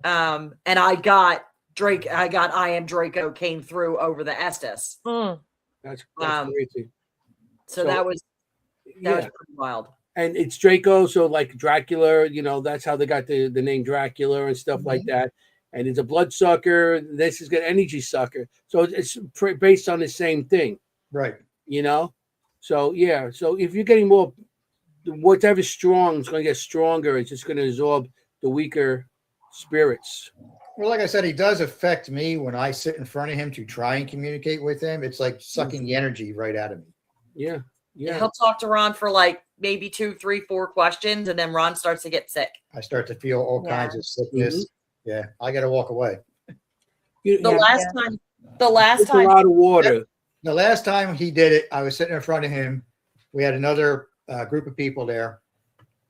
And I got Drake. I got I am Draco came through over the Estes. That's Um, crazy. So that was pretty wild. And it's Draco, so like Dracula, that's how they got the name Dracula and stuff like that. And it's a bloodsucker. This is an energy sucker. So it's based on the same thing. Right. So yeah. So if you're getting more, whatever's strong is going to get stronger. It's just going to absorb the weaker spirits. Well, like I said, he does affect me when I sit in front of him to try and communicate with him. It's like sucking the energy right out of me. Yeah. Yeah. He'll talk to Ron for like maybe 2, 3, 4 questions, and then Ron starts to get sick. I start to feel all kinds of sickness. Yeah, I got to walk away. The last time, a lot of water. The last time he did it, I was sitting in front of him. We had another group of people there.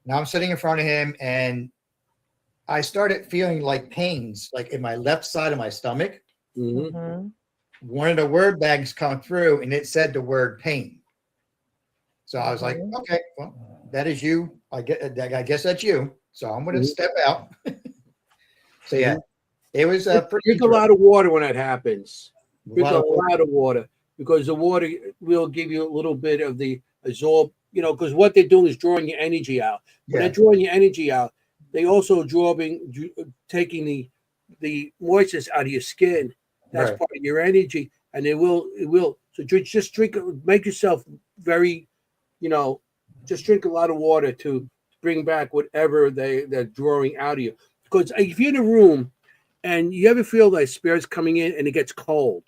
Now I'm sitting in front of him, and I started feeling like pains, like in my left side of my stomach. One of the word bags come through, and it said the word pain. So I was like, okay, well, that is you. I guess that's you. So I'm going to step out. So yeah, it was pretty. Drink a lot of water when that happens. Drink a lot of water, because the water will give you a little bit of the absorb. Because what they're doing is drawing your energy out. When they're drawing your energy out, they also taking the moistness out of your skin. That's part of your energy, and it will. So just drink. Make yourself very. Just drink a lot of water to bring back whatever they're drawing out of you. Because if you're in a room and you ever feel like spirits coming in and it gets cold,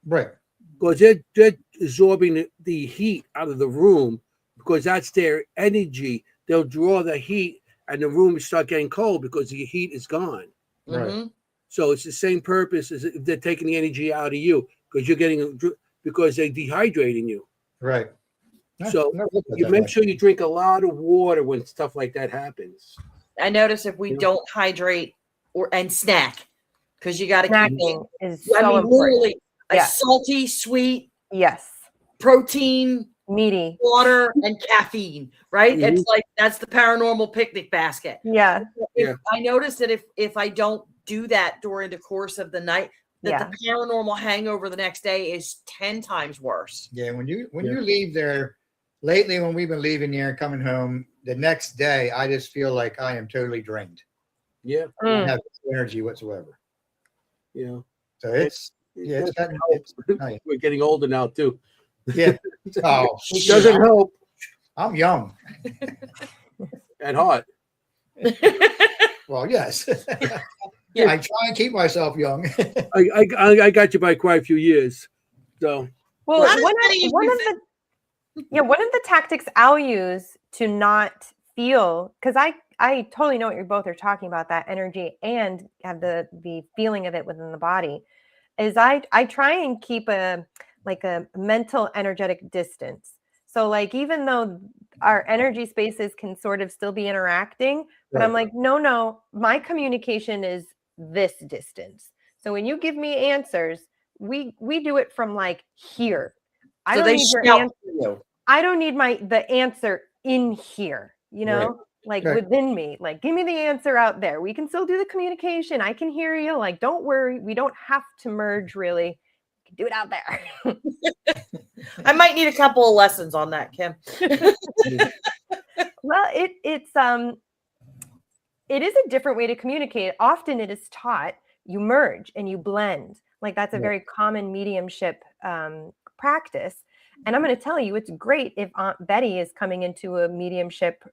right? Because they're absorbing the heat out of the room, because that's their energy. They'll draw the heat, and the room will start getting cold because the heat is gone. Right. So it's the same purpose as if they're taking the energy out of you, because they're dehydrating you. Right. So you make sure you drink a lot of water when stuff like that happens. I notice if we don't hydrate and snack, because you got to keep snacking is so important. Literally a salty, sweet, protein, meaty water, and caffeine. Right? It's like that's the paranormal picnic basket. Yeah. I notice that if I don't do that during the course of the night, that the paranormal hangover the next day is 10 times worse. Yeah, when you leave there. Lately, when we've been leaving there and coming home, the next day, I just feel like I am totally drained. Yeah. I don't have energy whatsoever. So it's nice. We're getting older now, too. Yeah. Oh, it doesn't help. I'm young. And hot. Well, yes. I try and keep myself young. I got you by quite a few years. So. Well, one of the tactics I'll use to not feel, because I totally know what you both are talking about, that energy and have the feeling of it within the body, is I try and keep a mental energetic distance. So like, even though our energy spaces can sort of still be interacting, but I'm like, no, my communication is this distance. So when you give me answers, we do it from like here. I don't need your answer. I don't need the answer in here, within me. Like, give me the answer out there. We can still do the communication. I can hear you. Like, don't worry. We don't have to merge, really. We can do it out there. I might need a couple of lessons on that, Kim. Well, it is a different way to communicate. Often it is taught, you merge and you blend. Like, that's a very common mediumship practice. And I'm going to tell you, it's great if Aunt Betty is coming into a mediumship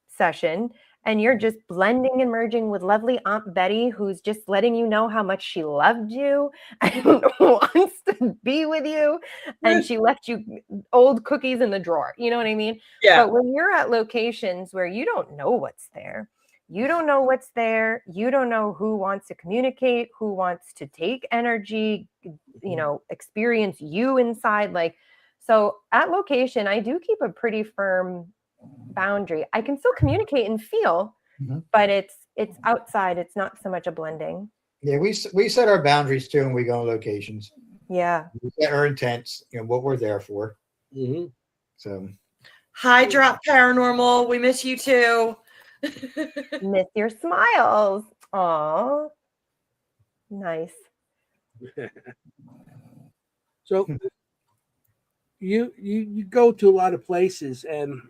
session and you're just blending and merging with lovely Aunt Betty, who's just letting you know how much she loved you and wants to be with you. And she left you old cookies in the drawer. You know what I mean? Yeah. But when you're at locations where you don't know what's there, you don't know what's there, you don't know who wants to communicate, who wants to take energy, experience you inside, like. So at location, I do keep a pretty firm boundary. I can still communicate and feel, but it's outside. It's not so much a blending. Yeah, we set our boundaries too when we go on locations. Yeah. We set our intents, what we're there for. So. Hi, Drop Paranormal. We miss you too. Miss your smiles. Aw. Nice. So you go to a lot of places, and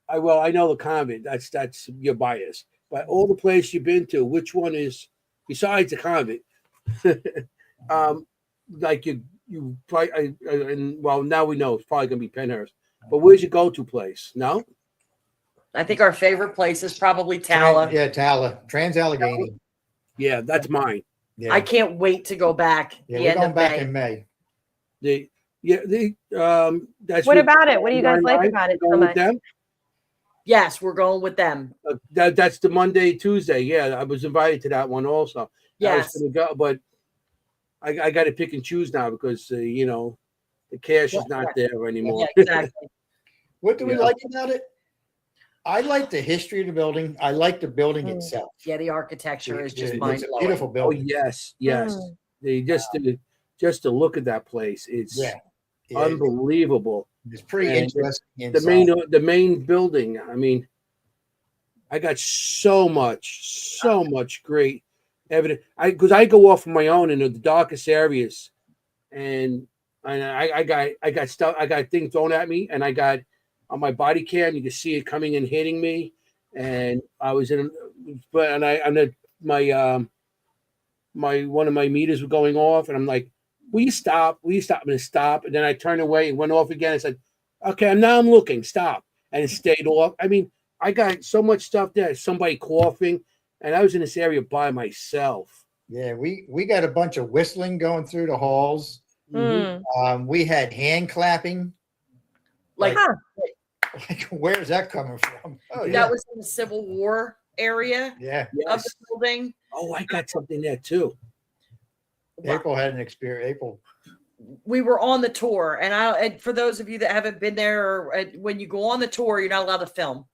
I know the convent. That's your bias. But all the places you've been to, which one is besides the convent? Like you probably and well now we know it's probably gonna be Penhurst. But where's your go-to place? No, I think our favorite place is probably Tala. Yeah, Tala. Trans-Allegheny. yeah, that's mine. Yeah. I can't wait to go back. Yeah, the we're end going of back May. in May. That's What about it? What do you guys like Nine, about it going so with much? them? Yes, we're going with them. That's the Monday, Tuesday. Yeah, I was invited to that one also. I was Yes. gonna go, but I got to pick and choose now because the cash is not there anymore. Yeah, exactly. What do we Yeah. like about it? I like the history of the building. I like the building itself. Yeah, the architecture is just It's mind a blowing. beautiful Oh building. yes. Mm. They just to look at that place, it's Yeah. unbelievable. It's pretty And interesting. The main building. I mean, I got so much great evidence. Because I go off on my own in the darkest areas, and I got stuff. I got things thrown at me, and I got on my body cam. You can see it coming and hitting me, and I was in. But my one of my meters were going off, and I'm like, "Will you stop? Will you stop?" I'm gonna stop, and then I turned away and went off again. I said, "Okay, now I'm looking. Stop," and it stayed off. I mean, I got so much stuff there. Somebody coughing, and I was in this area by myself. Yeah, we got a bunch of whistling going through the halls. Mm. We had hand clapping. Like, Like, where's that coming from? Oh, yeah. that was in the Civil War area Yeah. of Yes. the building. Oh, I got something there too. April had an experience. April. We were on the tour, and for those of you that haven't been there, or when you go on the tour, you're not allowed to film.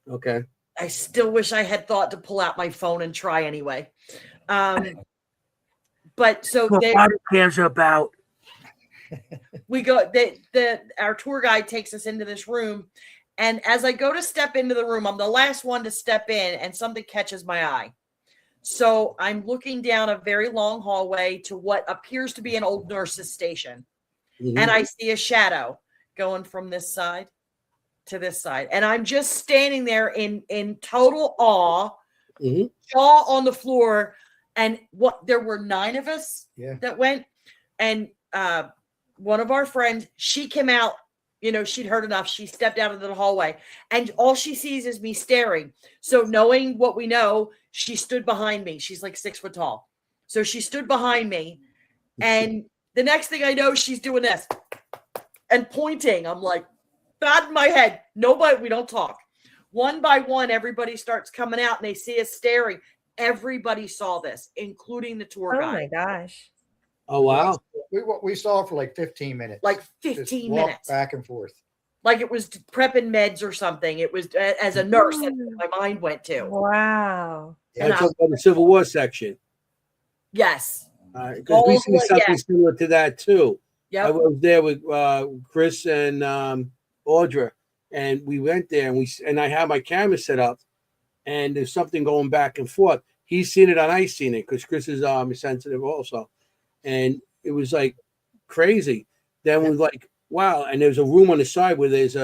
Okay. I still wish I had thought to pull out my phone and try anyway. But so What body cams are about? we go. Our tour guide takes us into this room, and as I go to step into the room, I'm the last one to step in, and something catches my eye. So I'm looking down a very long hallway to what appears to be an old nurse's station, and I see a shadow going from this side to this side, and I'm just standing there in total awe, jaw on the floor. And there were 9 of us that went, and one of our friends, she came out, she'd heard enough. She stepped out into the hallway, and all she sees is me staring. So knowing what we know, she stood behind me. She's like 6 foot tall. So she stood behind me, and the next thing I know, she's doing this and pointing. I'm like, nodding my head. Nobody, we don't talk. One by one, everybody starts coming out, and they see us staring. Everybody saw this, including the tour guide. Oh my gosh. Oh wow. We saw it for like 15 minutes. Like Just 15 walk minutes. back and forth. Like it was prepping meds or something. It was as a nurse that my mind went to. Wow. Yeah, I talked about the Civil War section. Yes. Because we see something similar to that too. Yeah. I was there with Chris and Audra, and we went there, and I had my camera set up, and there's something going back and forth. He's seen it and I seen it because Chris is sensitive also, and it was like crazy. Then we like, wow, and there's a room on the side where there's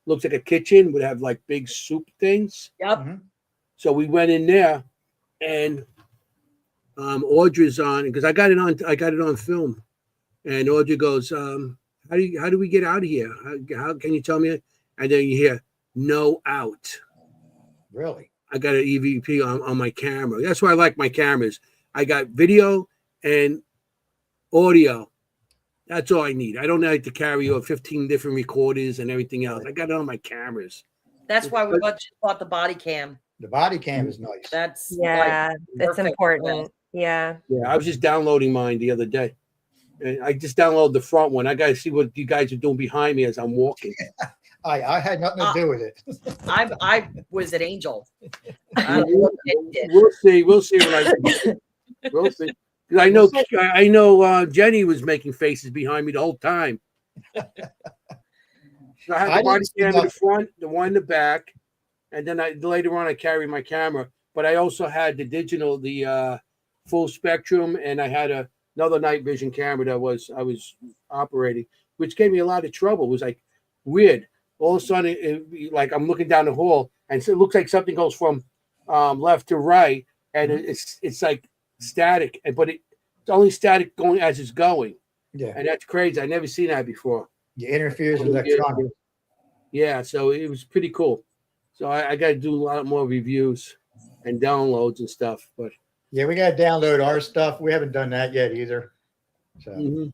looks like a kitchen would have like big soup things. Yep. So we went in there, and Audra's on because I got it on film, and Audra goes, how do we get out of here? How can you tell me? And then you hear no out. Really? I got an EVP on my camera. That's why I like my cameras. I got video and audio. That's all I need. I don't need to carry 15 different recorders and everything else. I got it on my cameras. That's why we bought the body cam. The body cam is nice. That's it's important. Yeah. Yeah, I was just downloading mine the other day. And I just downloaded the front one. I got to see what you guys are doing behind me as I'm walking. I had nothing to do with it. I was an angel. We'll see. We'll see we'll see. I know Jenny was making faces behind me the whole time. So I had the body cam in the front, the one in the back, and then later on I carried my camera. But I also had the digital, the full spectrum, and I had another night vision camera that I was operating, which gave me a lot of trouble. It was like weird. All of a sudden, like I'm looking down the hall, and so it looks like something goes from left to right, and it's like static, but it's only static going as it's going. Yeah. And that's crazy. I never seen that before. It interferes with electronics. Yeah, so it was pretty cool. So I got to do a lot more reviews and downloads and stuff. But yeah, we got to download our stuff. We haven't done that yet either. So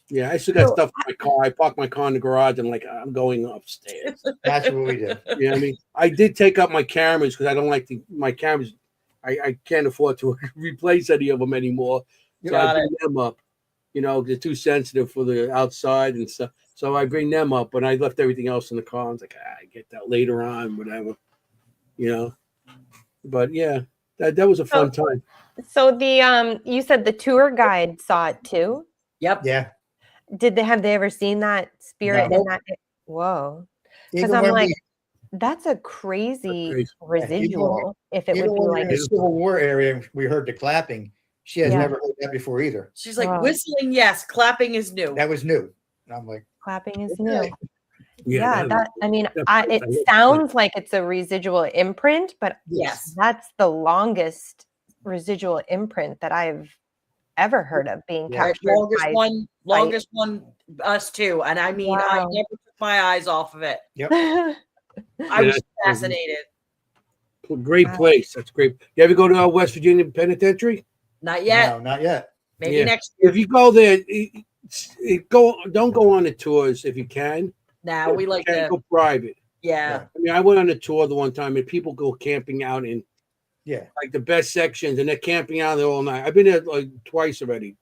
yeah, I still got stuff in my car. I parked my car in the garage and I'm going upstairs. that's what we do. You know what I mean? I did take up my cameras because I don't like my cameras. I can't afford to replace any of them anymore. So I bring them up. You know, they're too sensitive for the outside and stuff. So I bring them up, but I left everything else in the car. I was like, I get that later on, whatever. You know. But yeah, that was a fun time. So the you said the tour guide saw it too? Yep. Yeah. Have they ever seen that spirit in that? Whoa. Because I'm like, that's a crazy residual. If it would be like in the Civil War area, we heard the clapping. She has never heard that before either. She's like, whistling, yes, clapping is new. That was new. And I'm like, clapping is new. Yeah, it sounds like it's a residual imprint, but yes, that's the longest residual imprint that I've ever heard of being captured. Longest one, us too. And I mean, I never took my eyes off of it. Yep. I was fascinated. Great place. That's great. You ever go to our West Virginia Penitentiary? Not yet. No, not yet. Maybe next year. If you go there, don't go on the tours if you can. Nah, we like to go private. Yeah. I mean, I went on a tour the one time and people go camping out in like the best sections, and they're camping out there all night. I've been there like twice already.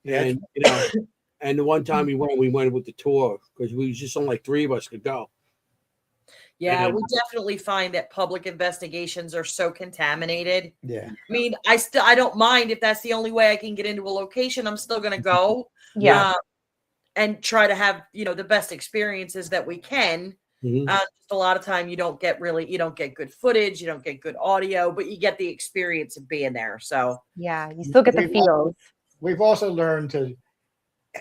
And you know, and the one time we went with the tour because we was just only like 3 of us could go. Yeah, we definitely find that public investigations are so contaminated. Yeah. I mean, I don't mind if that's the only way I can get into a location. I'm still going to go. Yeah. And try to have, the best experiences that we can. Just a lot of time you don't get good footage, you don't get good audio, but you get the experience of being there. So yeah, you still get the feels. We've also learned to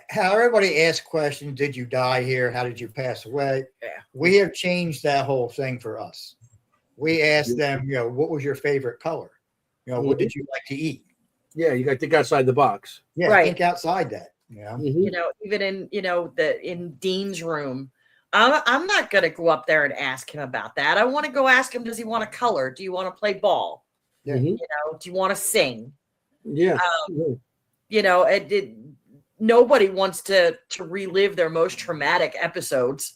how everybody asks questions. Did you die here? How did you pass away? Yeah. We have changed that whole thing for us. We asked them, what was your favorite color? What did you like to eat? Yeah, you got to think outside the box. Yeah, right. Think outside that. Even in in Dean's room, I'm not going to go up there and ask him about that. I want to go ask him, does he want to color? Do you want to play ball? Yeah. Do you want to sing? Yeah. Nobody wants to relive their most traumatic episodes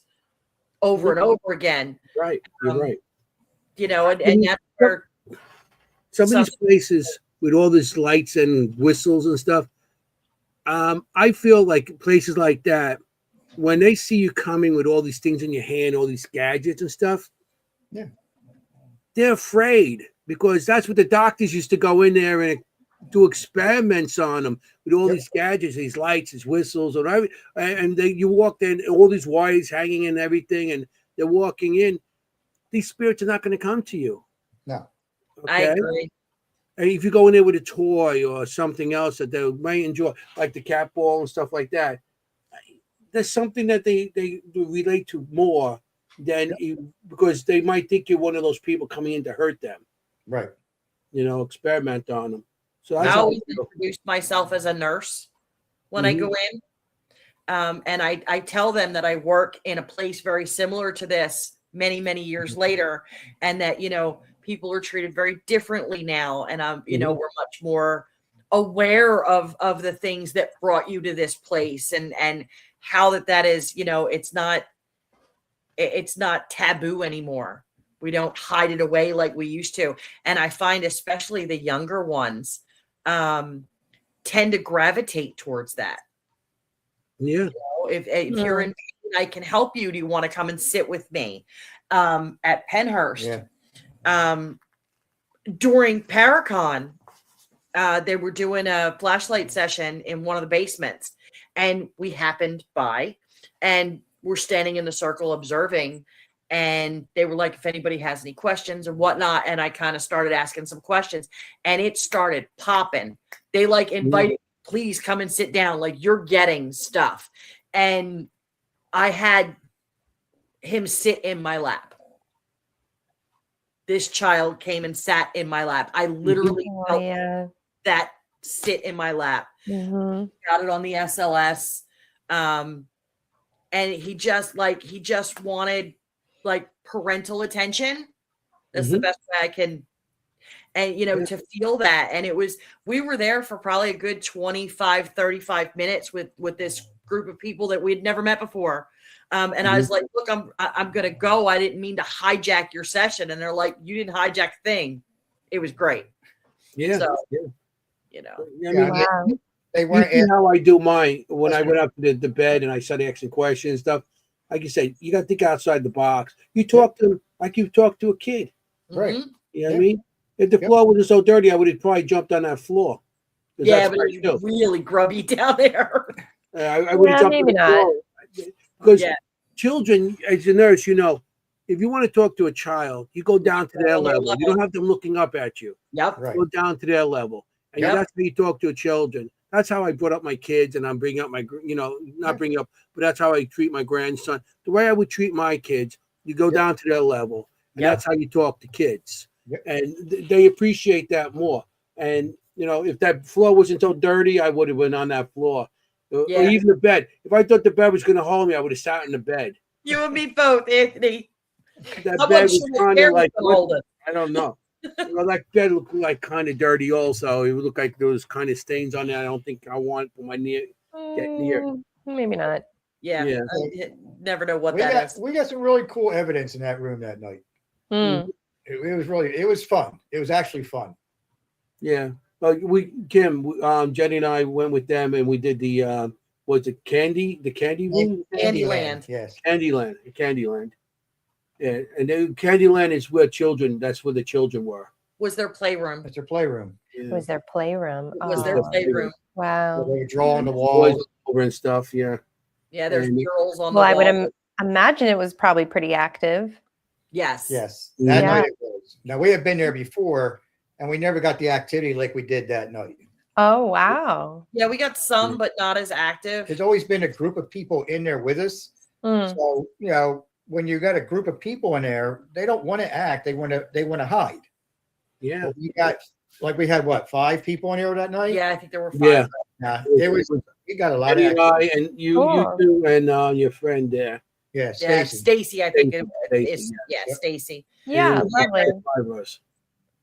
over and over again. Right. You're right. And that's where some of these places with all these lights and whistles and stuff, I feel like places like that, when they see you coming with all these things in your hand, all these gadgets and stuff, they're afraid because that's what the doctors used to go in there and do experiments on them with all these gadgets, these lights, these whistles, and you walk in, all these wires hanging and everything, and they're walking in. These spirits are not going to come to you. No. Okay? I agree. And if you go in there with a toy or something else that they might enjoy, like the cat ball and stuff like that, there's something that they relate to more than because they might think you're one of those people coming in to hurt them. Right. Experiment on them. So I always introduce myself as a nurse when I go in. And I tell them that I work in a place very similar to this many, many years later, and that, people are treated very differently now. And, we're much more aware of the things that brought you to this place and how that is, it's not taboo anymore. We don't hide it away like we used to. And I find especially the younger ones tend to gravitate towards that. Yeah. If you're in pain, I can help you. Do you want to come and sit with me at Penhurst? Yeah. During Paracon, they were doing a flashlight session in one of the basements, and we happened by, and we're standing in the circle observing, and they were like, if anybody has any questions or whatnot. And I kind of started asking some questions, and it started popping. They like invited, please come and sit down. Like, you're getting stuff. And I had him sit in my lap. This child came and sat in my lap. I literally felt that sit in my lap. Got it on the SLS. And he just wanted like parental attention. That's the best way I can. And, to feel that. And we were there for probably a good 25, 35 minutes with this group of people that we'd never met before. And I was like, look, I'm going to go. I didn't mean to hijack your session. And they're like, you didn't hijack a thing. It was great. Yeah. So, they weren't. You see how I do mine when I went up to the bed and I started asking questions and stuff. Like you said, you got to think outside the box. You talk to them like you talk to a kid. Right. You know what I mean? If the floor wasn't so dirty, I would have probably jumped on that floor. Yeah, but it was really grubby down there. I would have jumped on the floor. Because children, as a nurse, if you want to talk to a child, you go down to their level. You don't have them looking up at you. Yep. Right. Go down to their level. And that's how you talk to children. That's how I brought up my kids, and I'm bringing up my, not bringing up, but that's how I treat my grandson. The way I would treat my kids, you go down to their level, and that's how you talk to kids. And they appreciate that more. And, if that floor wasn't so dirty, I would have been on that floor. Or even the bed. If I thought the bed was going to hold me, I would have sat in the bed. You and me both, Anthony. That bed was kind of like, I don't know. That bed looked like kind of dirty also. It looked like there was kind of stains on there. I don't think I want for my get near. Maybe not. Yeah. I never know what that is. We got some really cool evidence in that room that night. It was fun. It was actually fun. Yeah. Kimm, Jenny and I went with them and we did the Candy room? Candyland. Yes. Candyland. Yeah, and Candyland is where that's where the children were. Was their playroom. It's their playroom. Yeah. Was their playroom. Was their playroom. Wow. They draw on the walls and stuff, yeah. Yeah, there's murals on the wall. I would imagine it was probably pretty active. Yes. Yes. That night it was. Now, we have been there before, and we never got the activity like we did that night. Oh, wow. Yeah, we got some, but not as active. There's always been a group of people in there with us. So, when you got a group of people in there, they don't want to act. They want to hide. Yeah. You got we had 5 people in there that night? Yeah, I think there were 5. Yeah. We got a lot of and you two and your friend there. Yeah, Stacy, I think it is. Yeah, Stacy. Yeah,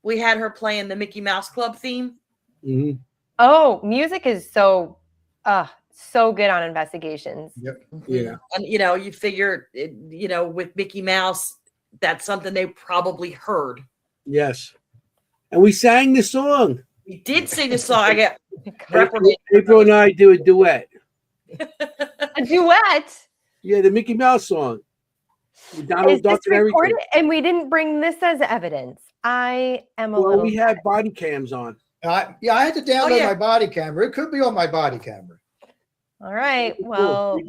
we had her playing the Mickey Mouse Club theme. Mm-hmm. Oh, music is so good on investigations. Yep. Yeah. And you figure, with Mickey Mouse, that's something they probably heard. Yes. And we sang the song. We did sing the song. April and I do a duet. A duet? Yeah, the Mickey Mouse song. Donald Duck and everything. And we didn't bring this as evidence. I am a little. We had body cams on. I had to download my body camera. It could be on my body camera. All right. Well,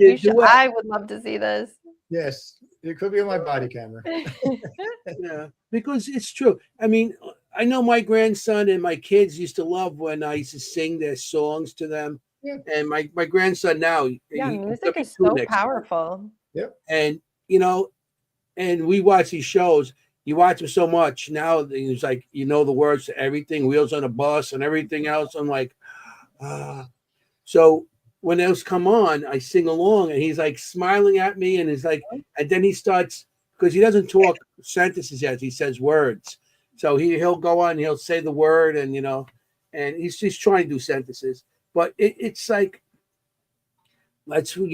I would love to see this. Yes, it could be on my body camera. Yeah, because it's true. I mean, I know my grandson and my kids used to love when I used to sing their songs to them. Yeah. And my grandson now. Yeah, music is so powerful. Yep. And, and we watch these shows. You watch them so much now. It's like, the words to everything, Wheels on a Bus and everything else. I'm like, So when those come on, I sing along and he's like smiling at me and he's like, and then he starts, because he doesn't talk sentences yet. He says words. So he'll go on, he'll say the word and, and he's just trying to do sentences. But it's like, that's how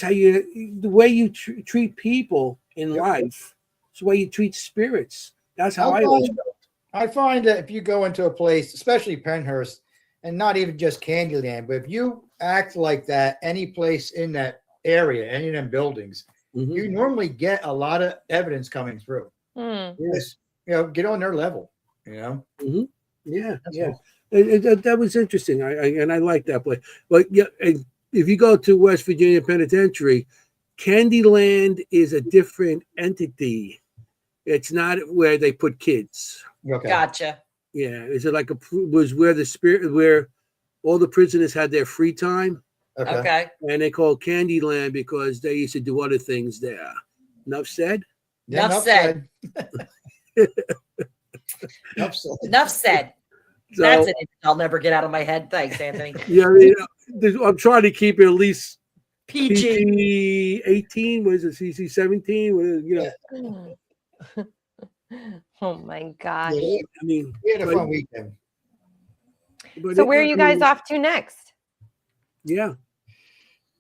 the way you treat people in life. It's the way you treat spirits. That's how I find that if you go into a place, especially Penhurst, and not even just Candyland, but if you act like that any place in that area, any of them buildings, you normally get a lot of evidence coming through. Just, get on their level, Yeah. That's cool. That was interesting. I like that place. But if you go to West Virginia Penitentiary, Candyland is a different entity. It's not where they put kids. Okay. Gotcha. Yeah, is it like was where the spirit where all the prisoners had their free time, Okay. and they call Candyland because they used to do other things there. Enough said. Yeah, Enough said. Enough said. Enough said. So, That's it. I'll never get out of my head. Thanks, Anthony. yeah, I mean, I'm trying to keep it at least PG. PG 18. What is it? CC 17. What is, you know. Oh my gosh. Yeah, I mean, we had a fun weekend. So where are you guys off to next? Yeah.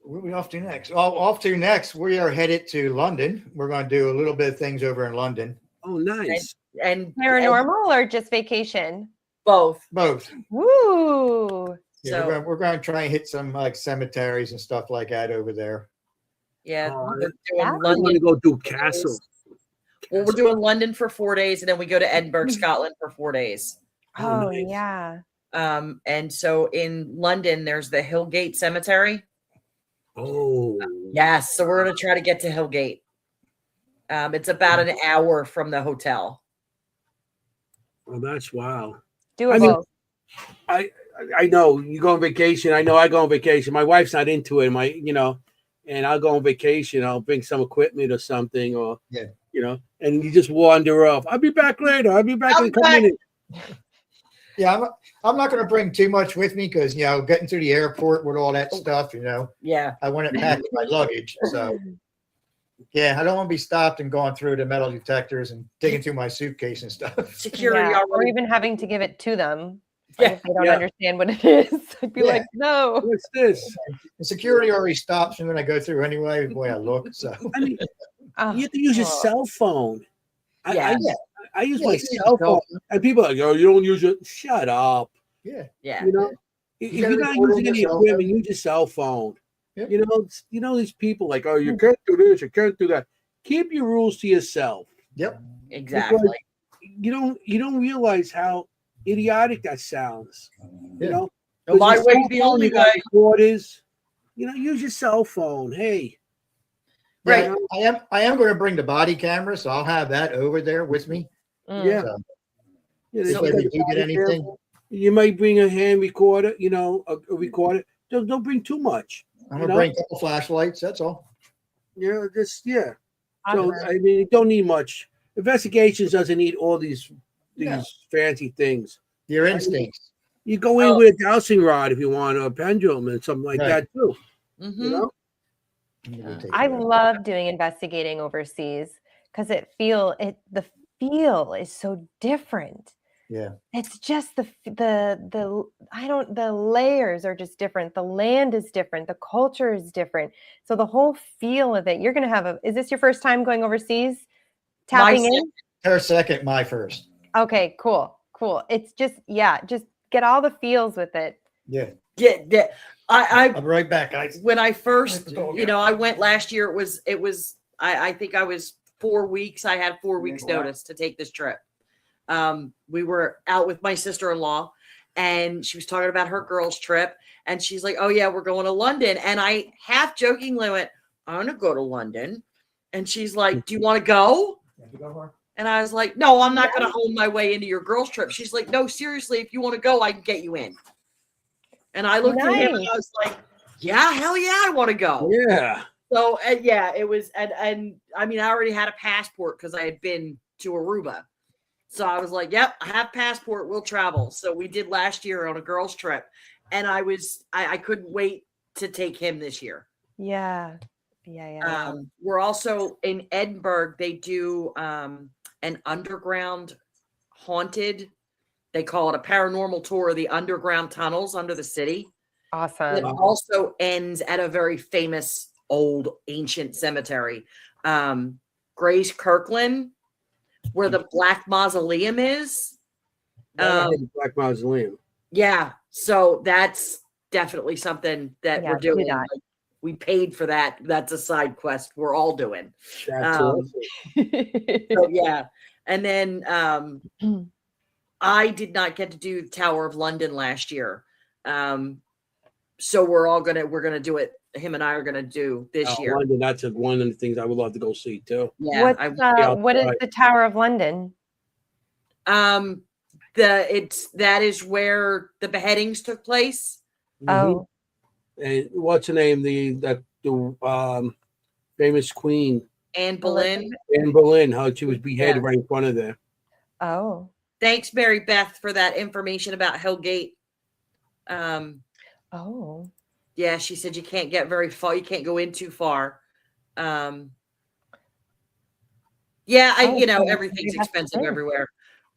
Where are we off to next? Off to next, we are headed to London. We're going to do a little bit of things over in London. Oh, nice. And Paranormal or just vacation? both. Both. Woo! Yeah, So we're going to try and hit some like cemeteries and stuff like that over there. yeah, Oh, we're doing that's I'm going to London. go do Castle. Well, we're doing London for 4 days, and then we go to Edinburgh, Scotland for 4 days. Oh, Oh, nice. yeah. And so in London, there's the Hillgate Cemetery. Oh, Yes, so we're gonna try to get to Hillgate. It's about an hour from the hotel. well, that's wow. Doable. I know you go on vacation. I know I go on vacation. My wife's not into it. And I'll go on vacation. I'll bring some equipment or something, or and you just wander off. I'll be back later. I'll be back in a couple minutes. Yeah, I'm not going to bring too much with me because getting to the airport with all that stuff, Yeah. I want it packed with my luggage. So yeah, I don't want to be stopped and going through the metal detectors and digging through my suitcase and stuff. Security Yeah, or already. even having to give it to them. Yeah, If they don't yeah. understand what it is. I'd be Yeah. like, no. What's this? The security already stops me when I go through anyway, the way I look. So I mean, Oh, you have to use your cell phone. Yeah. I use Yeah, my you use cell your phone, and people are like, "Oh, you don't use it." Shut up. yeah. Yeah. You know, You if gotta you're not record using on any your cell equipment, phone. use your cell phone. Yep. You know these people like, "Oh, you can't do this, you can't do that." Keep your rules to yourself. Yep. Exactly. You don't realize how idiotic that sounds. Yeah. You know, No, my your way cell is the phone, only you got way. recorders. Use your cell phone. Hey, Right. I am going to bring the body camera, so I'll have that over there with me. yeah. So Yeah, if they we got do the get body anything, camera. You might bring a hand recorder. A recorder. Don't bring too much. I'm going to bring a couple flashlights. That's all. So awesome. I mean, it don't need much. Investigations doesn't need all these No. fancy things. Your instincts. You go in with a dowsing rod if you want, or a pendulum and something like Right. that too. Mhm. You know, I love doing investigating overseas because the feel is so different. Yeah. It's just the layers are just different. The land is different. The culture is different. So the whole feel of it, you're going to have is this your first time going overseas? Tapping in? Her second, my first. Okay, cool. It's just get all the feels with it. Yeah. Yeah. I'll be right back, guys. When I first, Let the dog out. I went last year, I think I was 4 weeks. I had 4 weeks notice to take this trip. We were out with my sister-in-law and she was talking about her girls' trip. And she's like, "Oh yeah, we're going to London." And I half jokingly went, "I'm going to go to London." And she's like, "Do you want to go?" And I was like, "No, I'm not going to hold my way into your girls' trip." She's like, "No, seriously, if you want to go, I can get you in." And I looked at him and I was like, "Yeah, hell yeah, I want to go." yeah. So yeah, it was, and I mean, I already had a passport because I had been to Aruba. So I was like, "Yep, I have passport. We'll travel." So we did last year on a girls' trip, and I couldn't wait to take him this year. Yeah. We're also in Edinburgh. They do an underground haunted. They call it a paranormal tour of the underground tunnels under the city. It Awesome. also ends at a very famous old ancient cemetery, Grace Kirkland, where the Black Mausoleum is. Black Mausoleum. Yeah, so that's definitely something that Yeah, we're do doing. that. Like, we paid for that. That's a side quest we're all doing. That's Um, awesome. So yeah, and then I did not get to do Tower of London last year. So we're gonna do it him and I are going to do this year. London, that's one of the things I would love to go see too. Yeah. What is the Tower of London? That is where the beheadings took place. Oh, and what's her name? The famous queen Anne Boleyn. in Berlin. How she was beheaded right in front of there. Oh, thanks, Mary Beth, for that information about Hellgate. Oh, yeah, she said you can't get very far. You can't go in too far. Yeah, everything's expensive everywhere.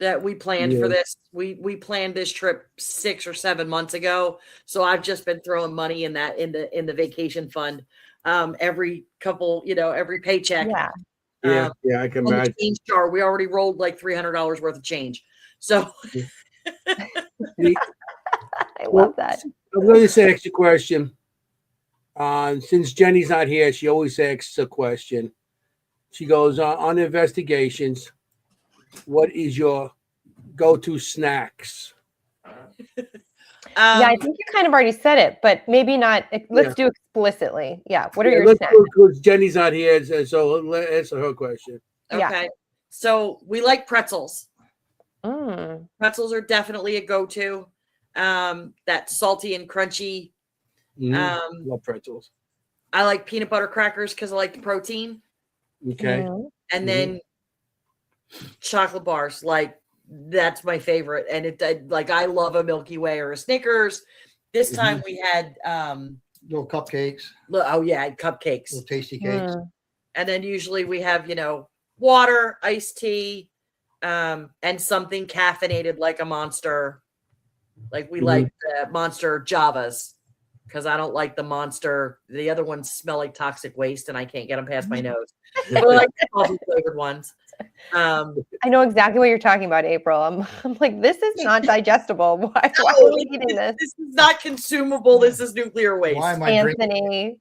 That we planned for this. We planned this trip 6 or 7 months ago. So I've just been throwing money in the vacation fund. Every couple, every paycheck. Yeah. I can imagine. Change jar. We already rolled like $300 worth of change. So I love that. I'm going to ask you a question. Since Jenny's not here, she always asks a question. She goes, on investigations, what is your go-to snacks? I think you kind of already said it, but maybe not. Let's do explicitly. Yeah. What are your snacks? Because Jenny's not here, so let's answer her question. Okay. Yeah. So we like pretzels. Mm. Pretzels are definitely a go-to. That salty and crunchy. Love pretzels. I like peanut butter crackers because I like the protein. Okay. And then chocolate bars, like that's my favorite. And I love a Milky Way or a Snickers. This time we had little cupcakes. Cupcakes. Little tasty cakes. And then usually we have, water, iced tea, and something caffeinated like a Monster. Like we like the Monster Javas. Because I don't like the Monster. The other ones smell like toxic waste, and I can't get them past my nose. But I like the coffee flavored ones. I know exactly what you're talking about, April. I'm like, this is not digestible. Why are we eating this? This is not consumable. This is nuclear waste. Why am I Anthony.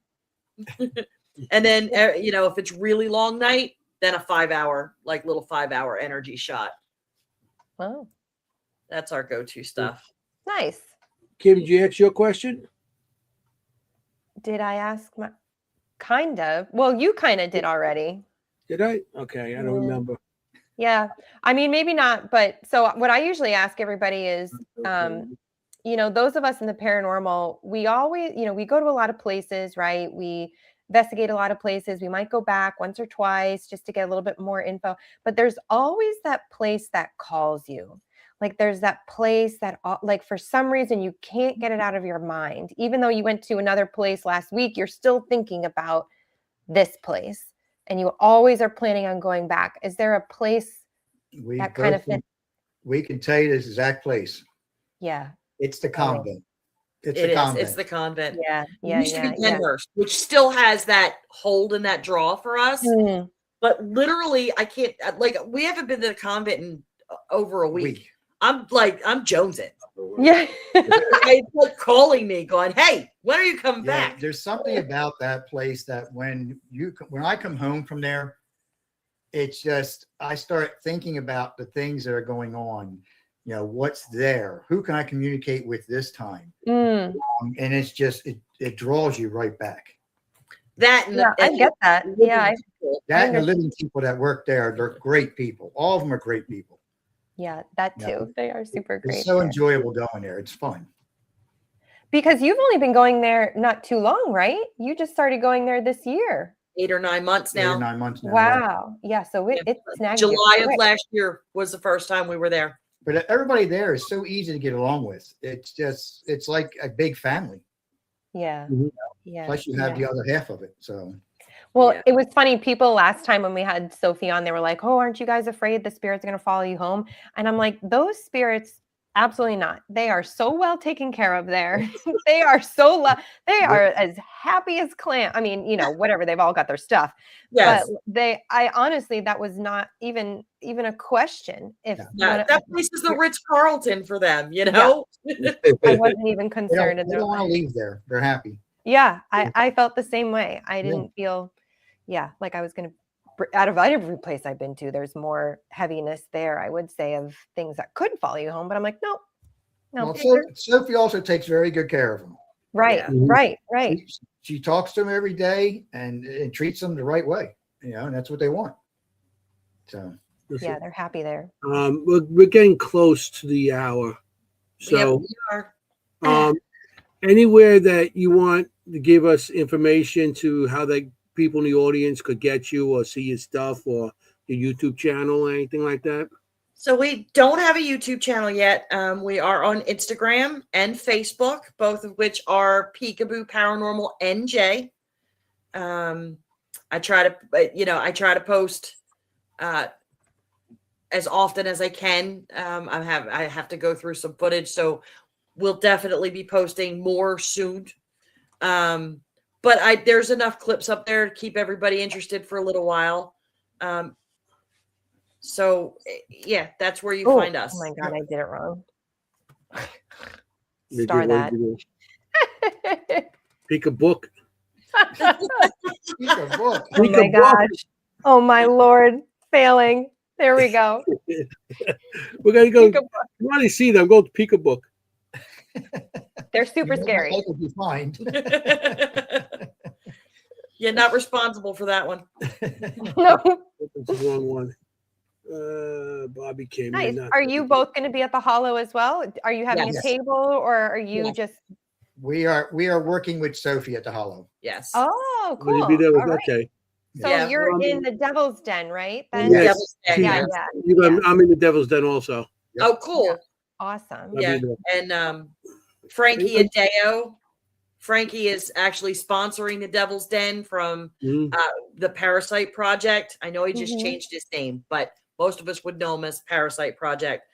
And then if it's really long night, then a 5-hour, little 5-hour energy shot. Oh, that's our go-to stuff. Nice. Kim, did you ask your question? Did I ask my kind of? Well, you kind of did already. Did I? Okay, I don't remember. Yeah. I mean, maybe not, but so what I usually ask everybody is, those of us in the paranormal, we always, we go to a lot of places, right? We investigate a lot of places. We might go back once or twice just to get a little bit more info, but there's always that place that calls you. Like there's that place that for some reason you can't get it out of your mind. Even though you went to another place last week, you're still thinking about this place and you always are planning on going back. Is there a place that kind of fits? We can tell you this exact place. Yeah. It's the convent. It's the convent. Yeah. It used to be Penhurst, which still has that hold in that draw for us. But literally, I can't, we haven't been to the convent in over a week. I'm jonesing. Yeah. It's calling me going, hey, when are you coming back? There's something about that place that when I come home from there, it's just, I start thinking about the things that are going on, what's there, who can I communicate with this time? And it's just, it draws you right back. I get that. Yeah. And the living people that work there, they're great people. All of them are great people. Yeah, that too. They are super great. It's so enjoyable going there. It's fun. Because you've only been going there not too long, right? You just started going there this year. 8 or 9 months now. 8 or 9 months now. Wow. Yeah. So it's snagged. July of last year was the first time we were there. But everybody there is so easy to get along with. It's like a big family. Yeah. Yeah. Plus you have the other half of it. So. Well, it was funny. People last time when we had Sophie on, they were like, oh, aren't you guys afraid the spirits are going to follow you home? And I'm like, those spirits, absolutely not. They are so well taken care of there. They are they are as happy as clam. I mean, whatever, they've all got their stuff. Yes. But I honestly, that was not even a question. That place is the Ritz-Carlton for them, I wasn't even concerned. They don't want to leave there. They're happy. Yeah. I felt the same way. I didn't feel like I was going to, out of every place I've been to, there's more heaviness there, I would say, of things that could follow you home. But I'm like, no. Well, Sophie also takes very good care of them. Right, Yeah. right. She talks to them every day and treats them the right way, and that's what they want. So Yeah, they're happy there. We're getting close to the hour. So we are. Anywhere that you want to give us information to how the people in the audience could get you or see your stuff or your YouTube channel or anything like that? So we don't have a YouTube channel yet. We are on Instagram and Facebook, both of which are Peekaboo Paranormal NJ. I try to post as often as I can. I have to go through some footage, so we'll definitely be posting more soon. But there's enough clips up there to keep everybody interested for a little while. So yeah, that's where you find us. Oh my God, I did it wrong. Did Star you- that. Pick a book. Pick a book. Oh my gosh. Oh my Lord. Failing. There we go. We're gonna go. Pick a book. You want to see them? Go to Pick a book. They're super You scary. might be fine. You're not responsible for that one. No. That's the wrong one. Bobby came Nice. in. Are you both going to be at the Hollow as well? Are you having Yes. a table, or are you Yeah. just? We are working with Sophie at the Hollow. Yes. Oh, Will you cool. be there with, All right. okay. So Yeah. you're Well, in the Devil's Den, right? Then? Yes. Devil's Den, Yeah, yeah. yeah. I'm in the Devil's Den also. Oh, cool. Awesome. I'll Yeah. be there. And Frankie Adeo. Frankie is actually sponsoring the Devil's Den from Mhm. the Parasite Project. I know he just Mhm. changed his name, but most of us would know him as Parasite Project.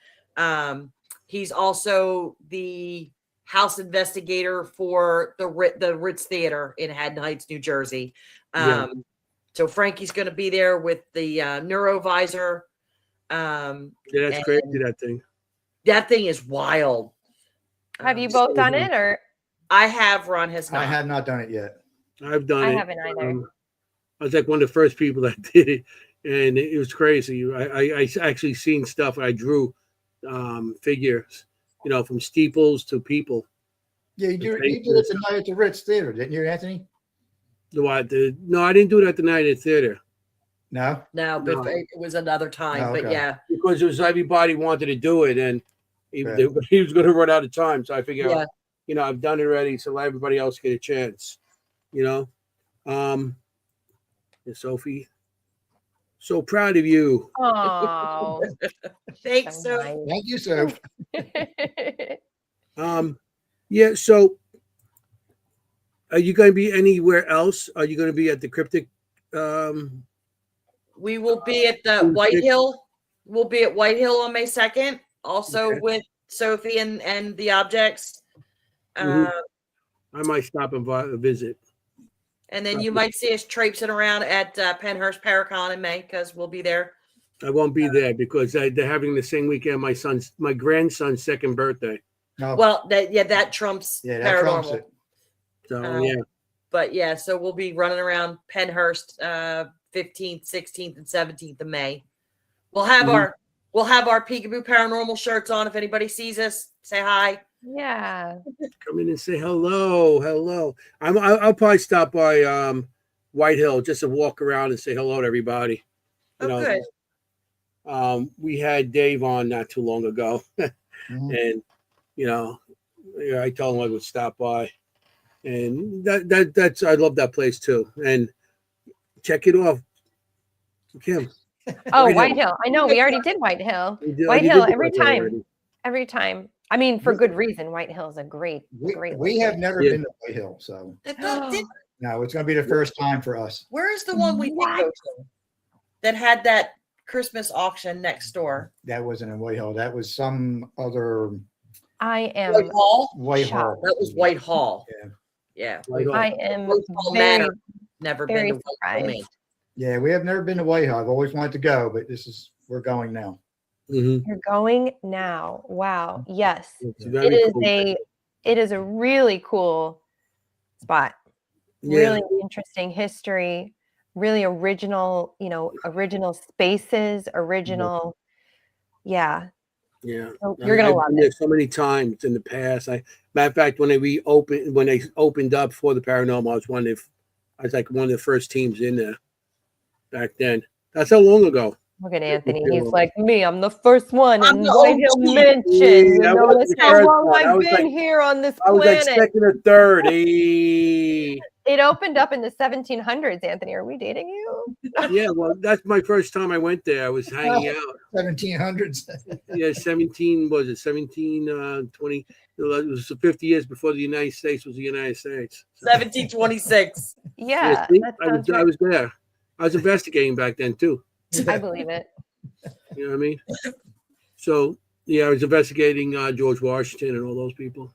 He's also the house investigator for the Ritz Theater in Haddon Heights, New Jersey. Yeah. So Frankie's going to be there with the neurovisor. Yeah, that's and crazy, that thing. That thing is wild. Have you both done it, or? I have. Ron has not. I have not done it yet. I've done I it. haven't either. I was like one of the first people that did it, and it was crazy. I actually seen stuff. I drew figures, from steeples to people. Yeah, you did it tonight at the Ritz Theater, didn't you, Anthony? No, I didn't do it at the night at the theater. No. No, but it was another time. Oh, But okay. yeah. Because it was everybody wanted to do it, and he was going to run out of time. So I figured, I've done it already, so let everybody else get a chance. Sophie, so proud of you. Oh, Thanks, so nice. Thank you, Soph. Yeah. So, are you going to be anywhere else? Are you going to be at the Cryptic? we will be at the White Hill. We'll be at White Hill on May 2nd, also with Sophie and the objects. I might stop and visit. And then you might see us traipsing around at Pennhurst Paracon in May, because we'll be there. I won't be there because they're having the same weekend my grandson's second birthday. No. Well, that trumps that paranormal. trumps it. So yeah. But yeah, so we'll be running around Pennhurst 15th, 16th, and 17th of May. We'll have our Peekaboo Paranormal shirts on. If anybody sees us, say hi. Yeah. Come in and say hello. I'll probably stop by White Hill just to walk around and say hello to everybody. Good. We had Dave on not too long ago, and I told him I would stop by, and that's I love that place too. And check it off, Kim. Oh, White Hill. I know we already did White Hill. White Hill every time. Every time. I mean, for good reason. White Hill is a great. We have never been to White Hill, so no, it's going to be the first time for us. Where is the one we did go to that had that Christmas auction next door? That wasn't in White Hill. That was some other. I am. White Hall. That was White Hall. Yeah. I am very, never very been to White Hall. Yeah, we have never been to White Hall. I've always wanted to go, but we're going now. Mm-hmm. You're going now. Wow. Yes. It is a really cool spot. Yeah. Really interesting history, really original, original spaces, original. Yeah. Yeah, So you're gonna I've love been it. there so many times in the past. Matter of fact, when they opened up for the paranormal, I was like one of the first teams in there back then. That's how long ago. Look at Anthony. He's like me. I'm the first one, I'm and the why he'll OG. mention. You I know, wasn't that's the how first long one. I've been here on this I was like planet. second or third. Hey. It opened up in the 1700s. Anthony, are we dating you? Yeah, well, that's my first time I went there. I was hanging out. 1700s. Yeah, 1720. It was 50 years before the United States was the United States. So, 1726. Yeah, see, that I sounds was right. there. I was investigating back then too. I believe it. You know what I mean? So yeah, I was investigating George Washington and all those people.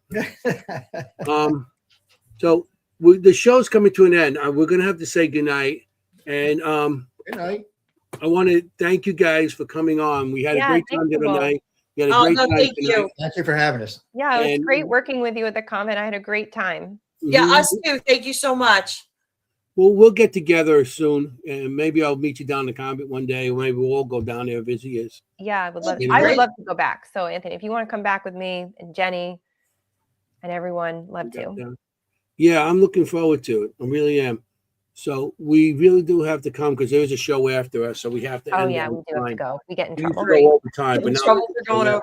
So the show's coming to an end. We're gonna have to say goodnight. And Good night. I want to thank you guys for coming on. We had a great time the other night. We had a great No, night thank tonight. you. Thank you for having us. Yeah, it was And- great working with you at the comment. I had a great time. Yeah, Mhm. us too. Thank you so much. Well, we'll get together soon, and maybe I'll meet you down the convent one day, or maybe we'll all go down there and visit you. Yeah, I would love. You I would know? love to go back. So, Anthony, if you want to come back with me and Jenny and everyone, love to. Yeah, I'm looking forward to it. I really am. So we really do have to come because there's a show after us, so we have to. Oh end yeah, on we do have to time. go. We get in We used trouble. to go all the time, In but now trouble for going over.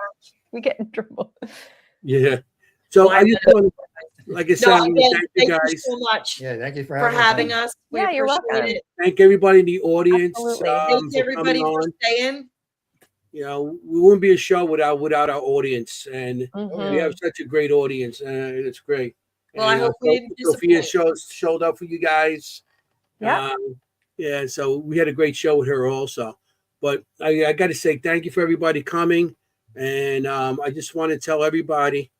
We get in trouble. yeah. So Well, I just want, like I said, No, I want to again, thank you thank you guys. so much Yeah, thank you for for having us. us. We Yeah, you're appreciate welcome. it. Thank everybody in the audience. Absolutely. Thank for coming everybody for on. staying. You know, we wouldn't be a show without our audience, and Mhm. we have such a great audience, and it's great. Well, I And, hope we didn't Sophia disappoint. showed up for you guys. Yeah. Yeah, so we had a great show with her also. But I got to say thank you for everybody coming, and I just want to tell everybody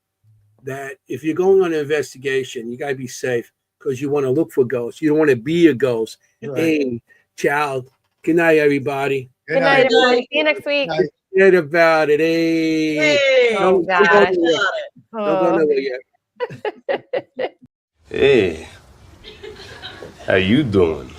that if you're going on an investigation, you got to be safe because you want to look for ghosts. You don't want to be a ghost. Right. Hey, child. Good night, everybody. Good night, everyone. See you next week. Night. Forget about it. Hey. Hey, Oh, Don't go gosh. nowhere yet. Don't go Oh. nowhere yet. Hey, how you doing?